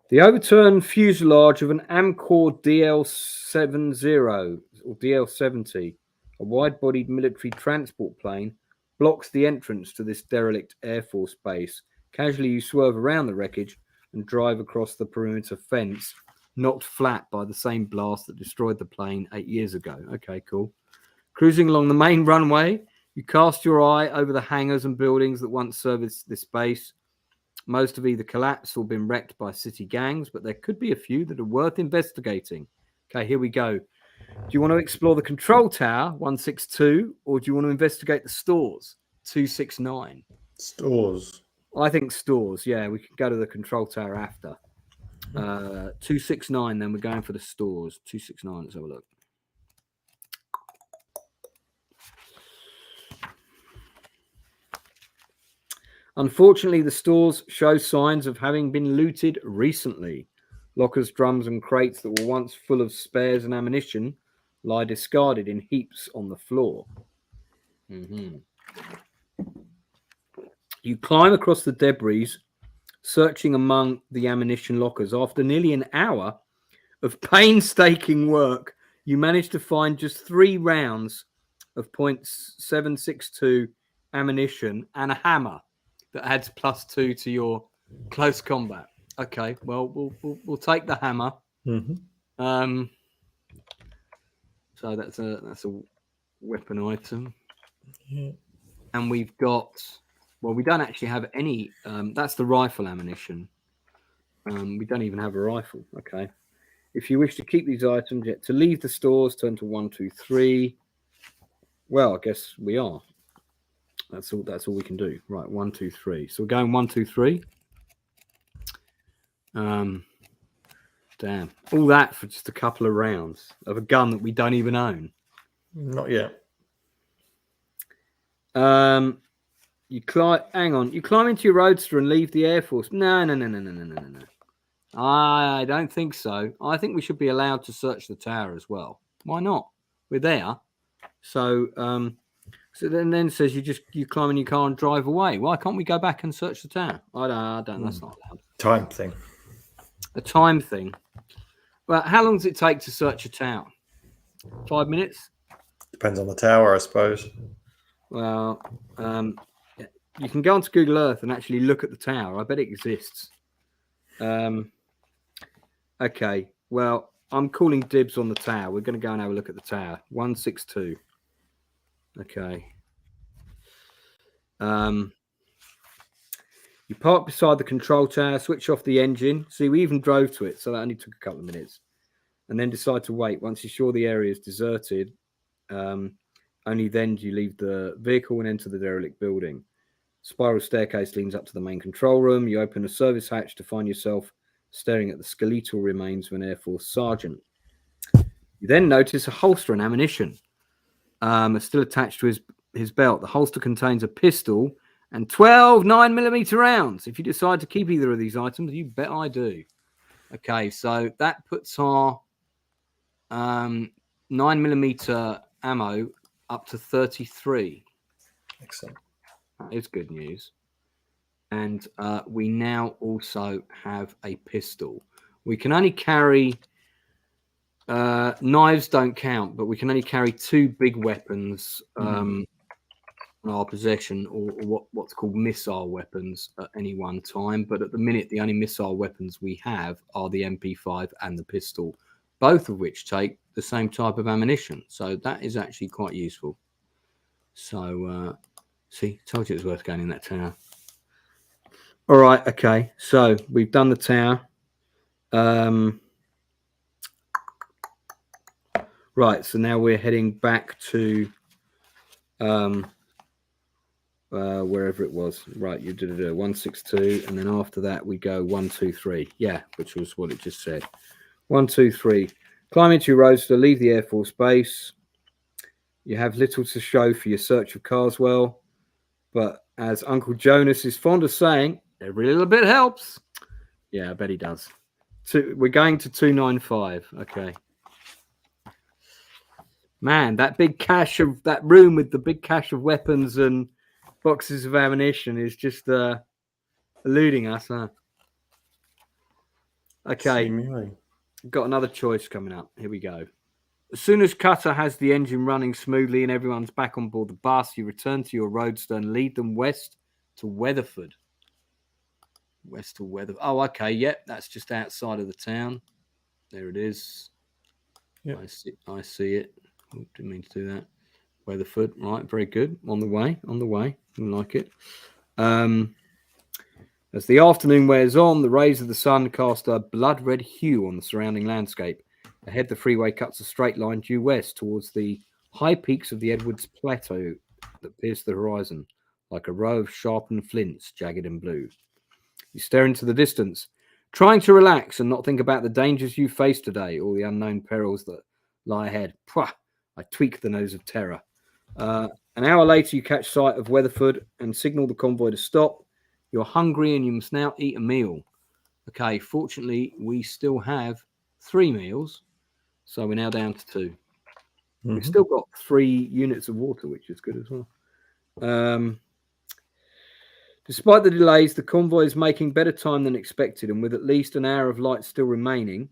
The overturned fuselage of an Amcor DL-70 or DL-70, a wide-bodied military transport plane, blocks the entrance to this derelict Air Force base. Casually, you swerve around the wreckage and drive across the perimeter fence, knocked flat by the same blast that destroyed the plane 8 years ago. Okay, cool. Cruising along the main runway, you cast your eye over the hangars and buildings that once serviced this base. Most have either collapsed or been wrecked by city gangs, but there could be a few that are worth investigating. Okay, here we go. Do you want to explore the control tower, 162, or do you want to investigate the stores, 269? Stores. I think stores, yeah. We can go to the control tower after. 269, then we're going for the stores. 269, let's have a look. Unfortunately, the stores show signs of having been looted recently. Lockers, drums, and crates that were once full of spares and ammunition lie discarded in heaps on the floor. You climb across the debris, searching among the ammunition lockers. After nearly an hour of painstaking work, you manage to find just 3 rounds of .762 ammunition and a hammer that adds +2 to your close combat. Okay, well, we'll take the hammer. Mm-hmm. So that's a weapon item. Yeah. And we've got, well, we don't actually have any. That's the rifle ammunition. We don't even have a rifle. Okay. If you wish to keep these items, yet to leave the stores, turn to 123. Well, I guess we are. That's all we can do. Right, 123. So we're going 123. Damn. All that for just a couple of rounds of a gun that we don't even own. Not yet. You climb. Hang on. You climb into your roadster and leave the Air Force. No. I don't think so. I think we should be allowed to search the tower as well. Why not? We're there. So So then says you climb in your car and drive away. Why can't we go back and search the tower? I don't. That's not allowed. Time thing. A time thing. Well, how long does it take to search a tower? 5 minutes? Depends on the tower, I suppose. Well, you can go onto Google Earth and actually look at the tower. I bet it exists. Okay. Well, I'm calling dibs on the tower. We're going to go and have a look at the tower. 162. Okay. You park beside the control tower, switch off the engine. See, we even drove to it, so that only took a couple of minutes. And then decide to wait. Once you're sure the area is deserted, only then do you leave the vehicle and enter the derelict building. Spiral staircase leads up to the main control room. You open a service hatch to find yourself staring at the skeletal remains of an Air Force sergeant. You then notice a holster and ammunition still attached to his belt. The holster contains a pistol and 12 9mm rounds. If you decide to keep either of these items, you bet I do. Okay, so that puts our 9mm ammo up to 33. Excellent. That is good news. And we now also have a pistol. We can only carry... knives don't count, but we can only carry 2 big weapons in our possession, or what's called missile weapons at any one time. But at the minute, the only missile weapons we have are the MP5 and the pistol, both of which take the same type of ammunition. So that is actually quite useful. So, see, told you it was worth going in that tower. All right, okay. So we've done the tower. Right, so now we're heading back to wherever it was. Right, you did it 162, and then after that we go 123. Yeah, which was what it just said. 123. Climb into your roadster, leave the Air Force Base. You have little to show for your search of Carswell, but as Uncle Jonas is fond of saying, every little bit helps. Yeah, I bet he does. We're going to 295. Okay. Man, that big cache of that room with the big cache of weapons and boxes of ammunition is just eluding us, huh? Okay. Seemingly. Got another choice coming up. Here we go. As soon as Cutter has the engine running smoothly and everyone's back on board the bus, you return to your roadster and lead them west to Weatherford. West to Weatherford. Oh, okay. Yep, that's just outside of the town. There it is. Yep. I see it. Oh, didn't mean to do that. Weatherford. Right, very good. On the way. I like it. As the afternoon wears on, the rays of the sun cast a blood-red hue on the surrounding landscape. Ahead, the freeway cuts a straight line due west towards the high peaks of the Edwards Plateau that pierce the horizon like a row of sharpened flints, jagged and blue. You stare into the distance, trying to relax and not think about the dangers you face today or the unknown perils that lie ahead. Pwah! I tweak the nose of terror. An hour later, you catch sight of Weatherford and signal the convoy to stop. You're hungry and you must now eat a meal. Okay, fortunately, we still have 3 meals, so we're now down to 2. We've still got 3 units of water, which is good as well. Despite the delays, the convoy is making better time than expected, and with at least an hour of light still remaining,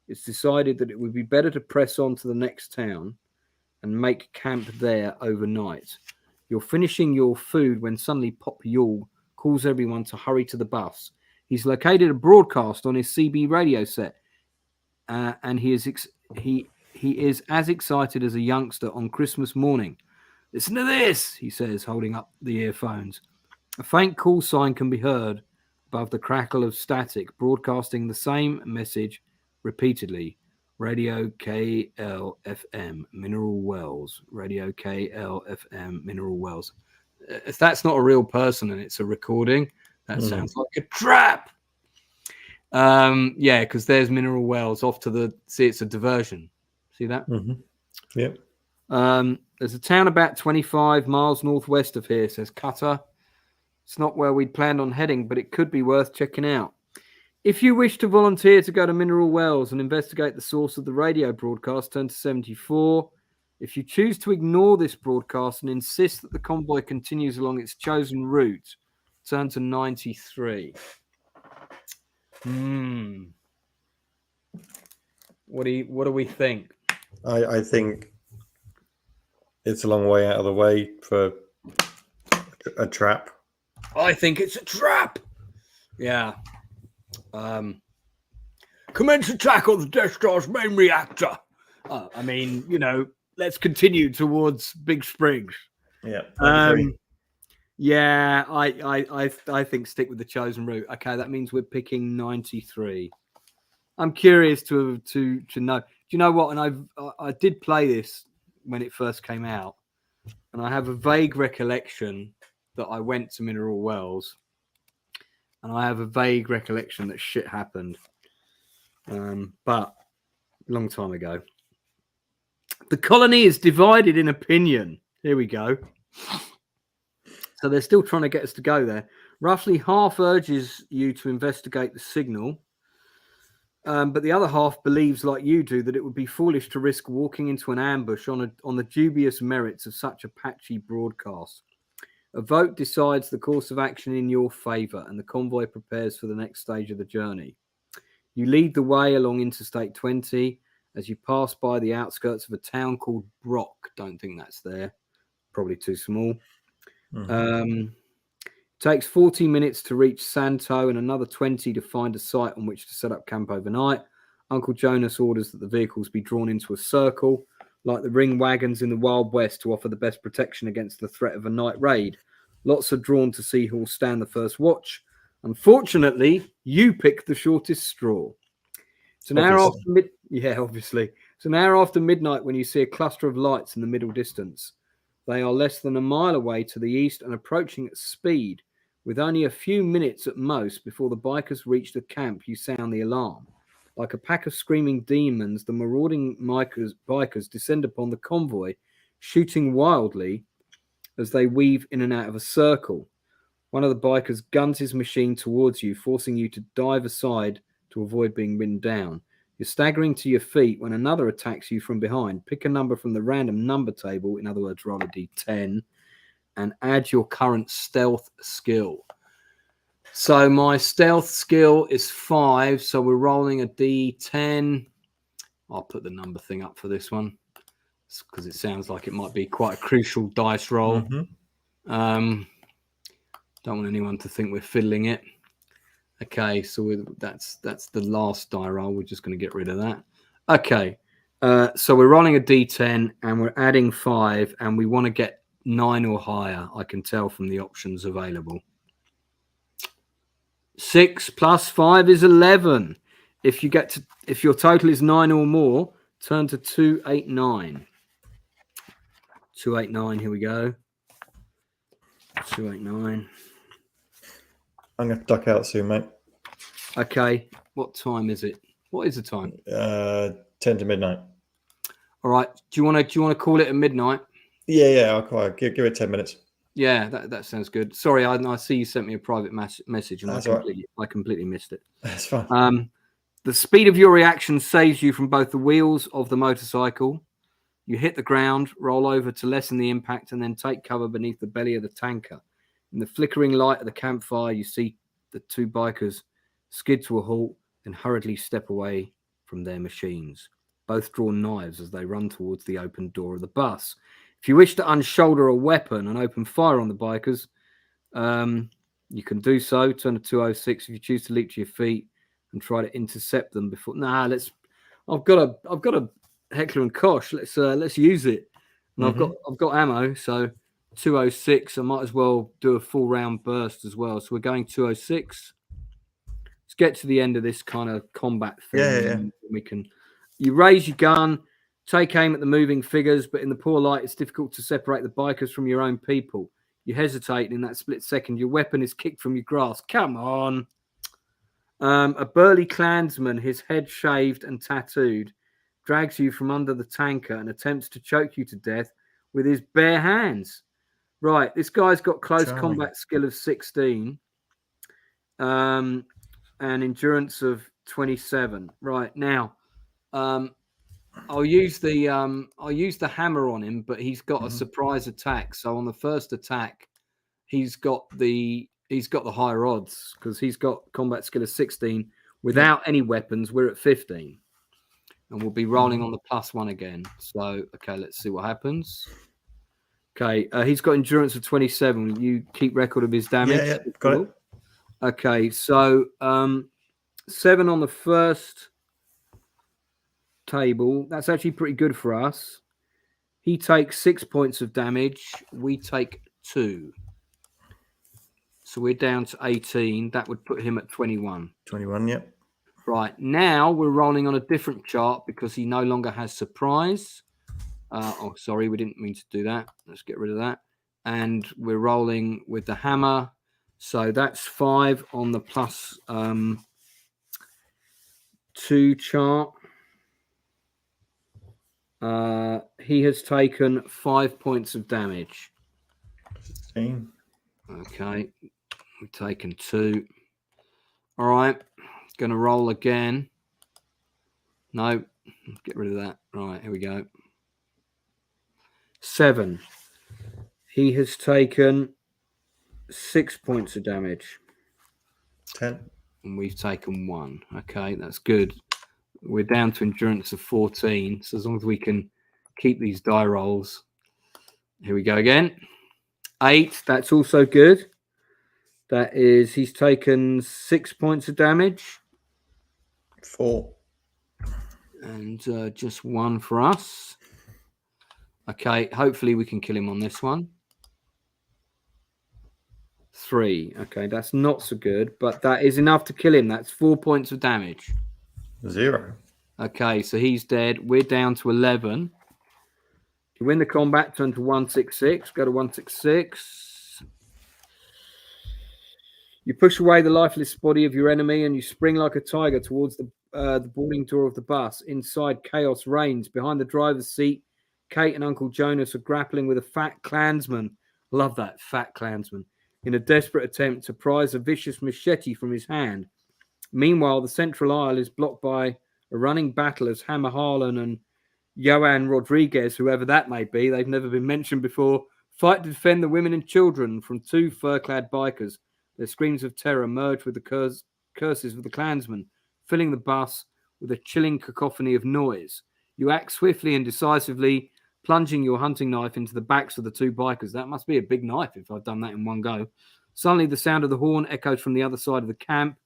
it's decided that it would be better to press on to the next town and make camp there overnight. You're finishing your food when suddenly Pop Yule calls everyone to hurry to the bus. He's located a broadcast on his CB radio set, and he is as excited as a youngster on Christmas morning. Listen to this, he says, holding up the earphones. A faint call sign can be heard above the crackle of static, broadcasting the same message repeatedly. Radio KLFM, Mineral Wells. Radio KLFM, Mineral Wells. If that's not a real person and it's a recording, that sounds like a trap. Yeah, because there's Mineral Wells off to the... See, it's a diversion. See that? Yep. There's a town about 25 miles northwest of here, says Cutter. It's not where we'd planned on heading, but it could be worth checking out. If you wish to volunteer to go to Mineral Wells and investigate the source of the radio broadcast, turn to 74. If you choose to ignore this broadcast and insist that the convoy continues along its chosen route, turn to 93. What do we think? I think it's a long way out of the way for a trap. I think it's a trap. Yeah. Commence attack on the Death Star's main reactor. I mean, let's continue towards Big Springs. Yeah. Yeah, I think stick with the chosen route. Okay, that means we're picking 93. I'm curious to know. Do you know what? And I did play this when it first came out, and I have a vague recollection that I went to Mineral Wells, and I have a vague recollection that shit happened. But a long time ago. The colony is divided in opinion. Here we go. So they're still trying to get us to go there. Roughly half urges you to investigate the signal, but the other half believes, like you do, that it would be foolish to risk walking into an ambush on the dubious merits of such a patchy broadcast. A vote decides the course of action in your favour, and the convoy prepares for the next stage of the journey. You lead the way along Interstate 20 as you pass by the outskirts of a town called Brock. Don't think that's there. Probably too small. Takes 40 minutes to reach Santo and another 20 to find a site on which to set up camp overnight. Uncle Jonas orders that the vehicles be drawn into a circle, like the ring wagons in the Wild West, to offer the best protection against the threat of a night raid. Lots are drawn to see who will stand the first watch. Unfortunately, you pick the shortest straw. It's an hour after obviously. It's an hour after midnight when you see a cluster of lights in the middle distance. They are less than a mile away to the east and approaching at speed. With only a few minutes at most before the bikers reach the camp, you sound the alarm. Like a pack of screaming demons, the marauding bikers descend upon the convoy, shooting wildly as they weave in and out of a circle. One of the bikers guns his machine towards you, forcing you to dive aside to avoid being ridden down. You're staggering to your feet when another attacks you from behind. Pick a number from the random number table, in other words, roll a d10, and add your current stealth skill. So my stealth skill is 5, so we're rolling a d10. I'll put the number thing up for this one because it sounds like it might be quite a crucial dice roll. Don't want anyone to think we're fiddling it. Okay, so that's the last die roll. We're just going to get rid of that. Okay, so we're rolling a d10 and we're adding 5, and we want to get 9 or higher. I can tell from the options available. 6 plus 5 is 11. If your total is 9 or more, turn to 289. 289. Here we go. 289. I'm going to duck out soon, mate. Okay. What time is it? What is the time? 10 to midnight. All right. Do you want to call it at midnight? Yeah. I'll give it 10 minutes. Yeah, that sounds good. Sorry, I see you sent me a private message, and I completely missed it. That's fine. The speed of your reaction saves you from both the wheels of the motorcycle. You hit the ground, roll over to lessen the impact, and then take cover beneath the belly of the tanker. In the flickering light of the campfire, you see the two bikers skid to a halt and hurriedly step away from their machines. Both draw knives as they run towards the open door of the bus. If you wish to unshoulder a weapon and open fire on the bikers, you can do so. Turn to 206 if you choose to leap to your feet and try to intercept them before. I've got a Heckler and Koch. Let's use it. And I've got ammo, so 206. I might as well do a full round burst as well. So we're going 206. Let's get to the end of this kind of combat thing. Yeah. You raise your gun, take aim at the moving figures, but in the poor light, it's difficult to separate the bikers from your own people. You hesitate, and in that split second, your weapon is kicked from your grasp. Come on. A burly clansman, his head shaved and tattooed, drags you from under the tanker and attempts to choke you to death with his bare hands. Right, this guy's got close combat skill of 16 and endurance of 27. Right, now, I'll use the hammer on him, but he's got a surprise attack. So on the first attack, he's got the higher odds because he's got combat skill of 16. Without any weapons, we're at 15. And we'll be rolling on the +1 again. So, okay, let's see what happens. Okay, he's got endurance of 27. You keep record of his damage. Yeah, got it. Okay, so 7 on the first table. That's actually pretty good for us. He takes 6 points of damage. We take 2. So we're down to 18. That would put him at 21. 21, yep. Right, now we're rolling on a different chart because he no longer has surprise. Oh, sorry, we didn't mean to do that. Let's get rid of that. And we're rolling with the hammer. So that's 5 on the +2 chart. He has taken 5 points of damage. 16. Okay, we've taken 2. All right, going to roll again. No, get rid of that. Right, here we go. 7. He has taken 6 points of damage. 10. And we've taken 1. Okay, that's good. We're down to endurance of 14. So as long as we can keep these die rolls. Here we go again. 8. That's also good. That is, he's taken 6 points of damage. 4. And just 1 for us. Okay, hopefully we can kill him on this one. 3. Okay, that's not so good, but that is enough to kill him. That's 4 points of damage. 0. Okay, so he's dead. We're down to 11. You win the combat, turn to 166. Go to 166. You push away the lifeless body of your enemy and you spring like a tiger towards the boarding door of the bus. Inside, chaos reigns. Behind the driver's seat, Kate and Uncle Jonas are grappling with a fat Klansman. Love that, fat Klansman. In a desperate attempt to prise a vicious machete from his hand. Meanwhile, the central aisle is blocked by a running battle as Hammer Harlan and Joan Rodriguez, whoever that may be, they've never been mentioned before, fight to defend the women and children from 2 fur-clad bikers. Their screams of terror merge with the curses of the Klansmen, filling the bus with a chilling cacophony of noise. You act swiftly and decisively, plunging your hunting knife into the backs of the 2 bikers. That must be a big knife if I've done that in one go. Suddenly, the sound of the horn echoes from the other side of the camp.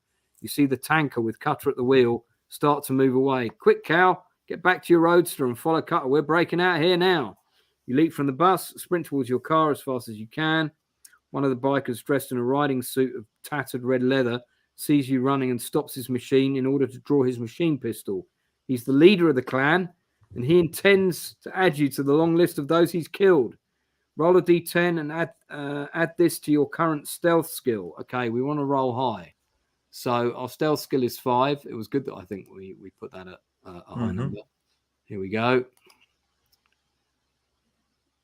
You see the tanker with Cutter at the wheel start to move away. Quick, Cal, get back to your roadster and follow Cutter. We're breaking out here now. You leap from the bus, sprint towards your car as fast as you can. One of the bikers, dressed in a riding suit of tattered red leather, sees you running and stops his machine in order to draw his machine pistol. He's the leader of the clan, and he intends to add you to the long list of those he's killed. Roll a d10 and add this to your current stealth skill. Okay, we want to roll high. So our stealth skill is 5. It was good that I think we put that at a high number. Here we go.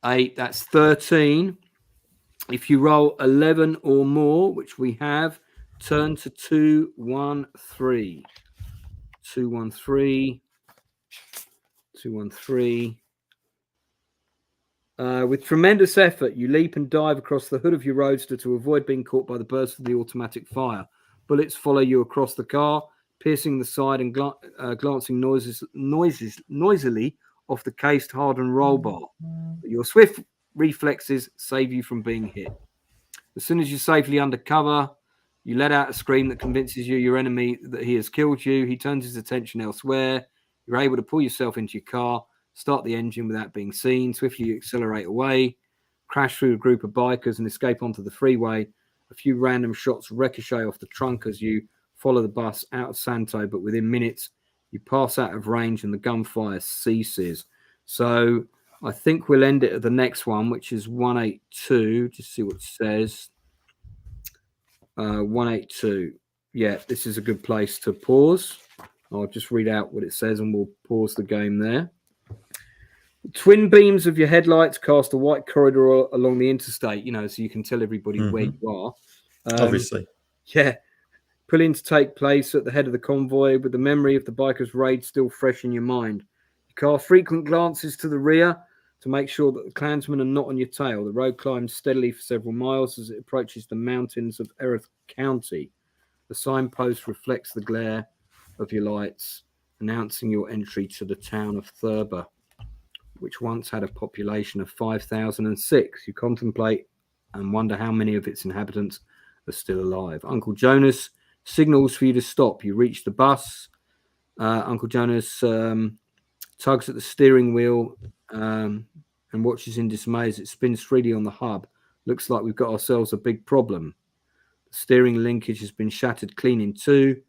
8, that's 13. If you roll 11 or more, which we have, turn to 213. 213. 213. With tremendous effort, you leap and dive across the hood of your roadster to avoid being caught by the burst of the automatic fire. Bullets follow you across the car, piercing the side and glancing noisily off the cased hardened roll bar. But your swift reflexes save you from being hit. As soon as you're safely under cover, you let out a scream that convinces your enemy that he has killed you. He turns his attention elsewhere. You're able to pull yourself into your car, start the engine without being seen, swiftly accelerate away, crash through a group of bikers and escape onto the freeway. A few random shots ricochet off the trunk as you follow the bus out of Santo, but within minutes, you pass out of range and the gunfire ceases. So I think we'll end it at the next one, which is 182. Just see what it says. 182. Yeah, this is a good place to pause. I'll just read out what it says and we'll pause the game there. Twin beams of your headlights cast a white corridor along the interstate, so you can tell everybody where you are. Obviously. Yeah. Pulling to take place at the head of the convoy with the memory of the bikers' raid still fresh in your mind. You car. Frequent glances to the rear to make sure that the clansmen are not on your tail. The road climbs steadily for several miles as it approaches the mountains of Erith County. The signpost reflects the glare of your lights, announcing your entry to the town of Thurber, which once had a population of 5,006. You contemplate and wonder how many of its inhabitants are still alive. Uncle Jonas signals for you to stop. You reach the bus. Uncle Jonas tugs at the steering wheel and watches in dismay as it spins freely on the hub. Looks like we've got ourselves a big problem. The steering linkage has been shattered clean in two.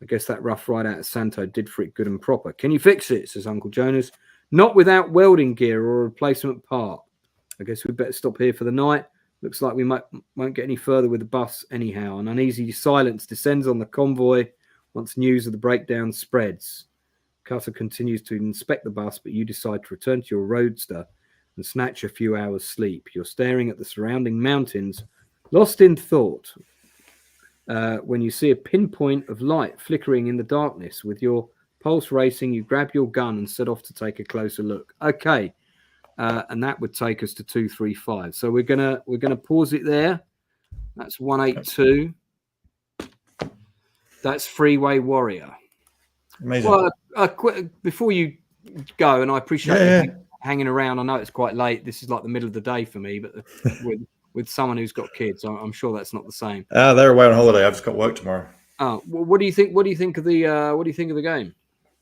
I guess that rough ride out of Santo did for it good and proper. Can you fix it? Says Uncle Jonas. Not without welding gear or a replacement part. I guess we'd better stop here for the night. Looks like we won't get any further with the bus anyhow. An uneasy silence descends on the convoy once news of the breakdown spreads. Cutter continues to inspect the bus, but you decide to return to your roadster and snatch a few hours' sleep. You're staring at the surrounding mountains, lost in thought, when you see a pinpoint of light flickering in the darkness. With your pulse racing, you grab your gun and set off to take a closer look. Okay, and that would take us to 235. So we're gonna pause it there. That's 182. That's Freeway Warrior. Amazing. Well, before you go, and I appreciate you hanging around. I know it's quite late. This is like the middle of the day for me, but with someone who's got kids, I'm sure that's not the same. They're away on holiday. I've just got work tomorrow. Oh, well, what do you think? What do you think of the game?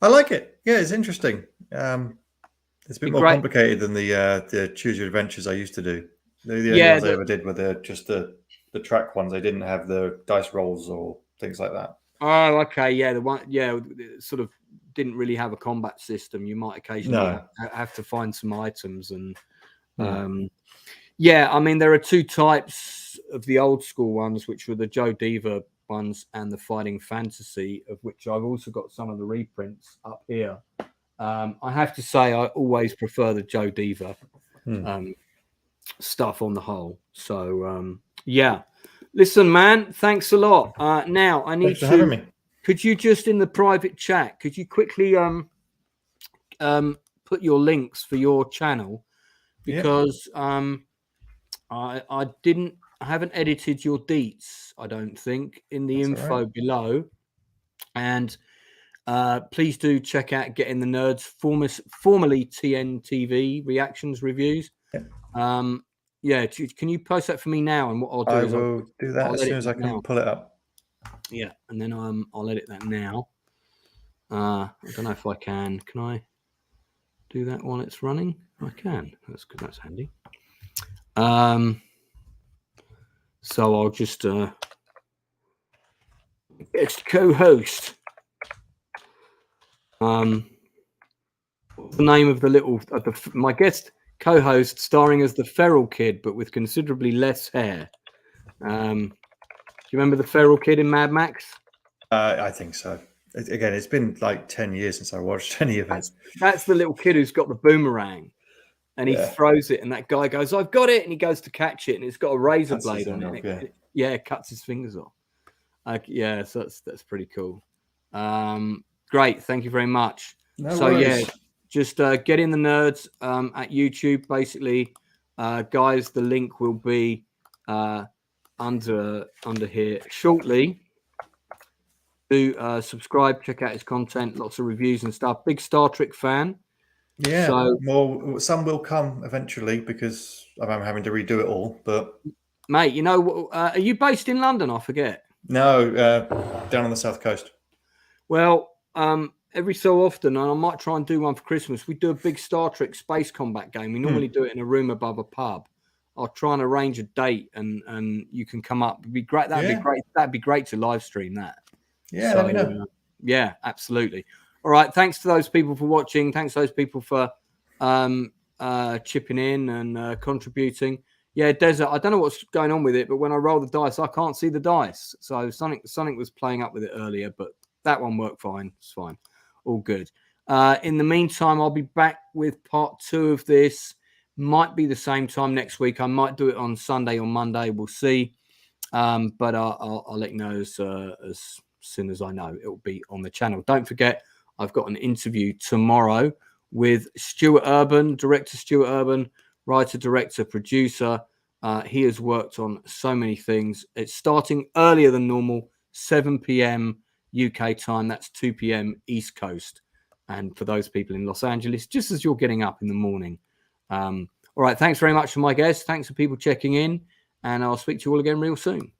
I like it. Yeah, it's interesting. It's a bit more complicated than the choose your adventures I used to do. The only ones I ever did were just the track ones. I didn't have the dice rolls or things like that. Oh, okay, yeah, the one, yeah, it sort of didn't really have a combat system. You might occasionally have to find some items, and yeah, I mean there are two types of the old school ones, which were the Joe Diva ones and the Fighting Fantasy, of which I've also got some of the reprints up here. I have to say I always prefer the Joe Diva stuff on the whole. So yeah. Listen, man, thanks a lot. Now I need to. Could you just in the private chat? Could you quickly put your links for your channel, because I haven't edited your deets. I don't think in the info below, and please do check out Getting the Nerds, formerly TNTV Reactions Reviews. Yeah, can you post that for me now? And what I'll do I will do that as soon as I can pull it up. Yeah, and then I'll edit that now. I don't know if I can. Can I do that while it's running? I can. That's good. That's handy. So I'll just guest co-host. What's the name of the little my guest co-host starring as the Ferral Kid, but with considerably less hair. Do you remember the Ferral Kid in Mad Max? I think so. Again, it's been like 10 years since I watched any of it. That's the little kid who's got the boomerang, and he throws it, and that guy goes, "I've got it," and he goes to catch it, and it's got a razor blade on it. It cuts his fingers off. Yeah, so that's pretty cool. Great, thank you very much. No worries. Just get in the nerds at YouTube. Basically, guys, the link will be under here shortly. Do subscribe, check out his content, lots of reviews and stuff. Big Star Trek fan. Yeah, so, some will come eventually because I'm having to redo it all. But mate, you know, are you based in London? I forget. No, down on the south coast. Well, every so often, and I might try and do one for Christmas, we do a big Star Trek space combat game. We normally do it in a room above a pub. I'll try and arrange a date, and you can come up. It'd be great. That'd be great. That'd be great to live stream that. Yeah, let me know. Yeah, absolutely. All right. Thanks to those people for watching. Thanks to those people for chipping in and contributing. Yeah, Desert. I don't know what's going on with it, but when I roll the dice, I can't see the dice. So something was playing up with it earlier, but that one worked fine. It's fine. All good. In the meantime, I'll be back with part 2 of this. Might be the same time next week. I might do it on Sunday or Monday. We'll see. But I'll let you know as soon as I know. It will be on the channel. Don't forget, I've got an interview tomorrow with Stuart Urban, director Stuart Urban, writer, director, producer. He has worked on so many things. It's starting earlier than normal, 7 p.m. UK time. That's 2 p.m. East Coast. And for those people in Los Angeles, just as you're getting up in the morning. All right. Thanks very much for my guests. Thanks for people checking in. And I'll speak to you all again real soon.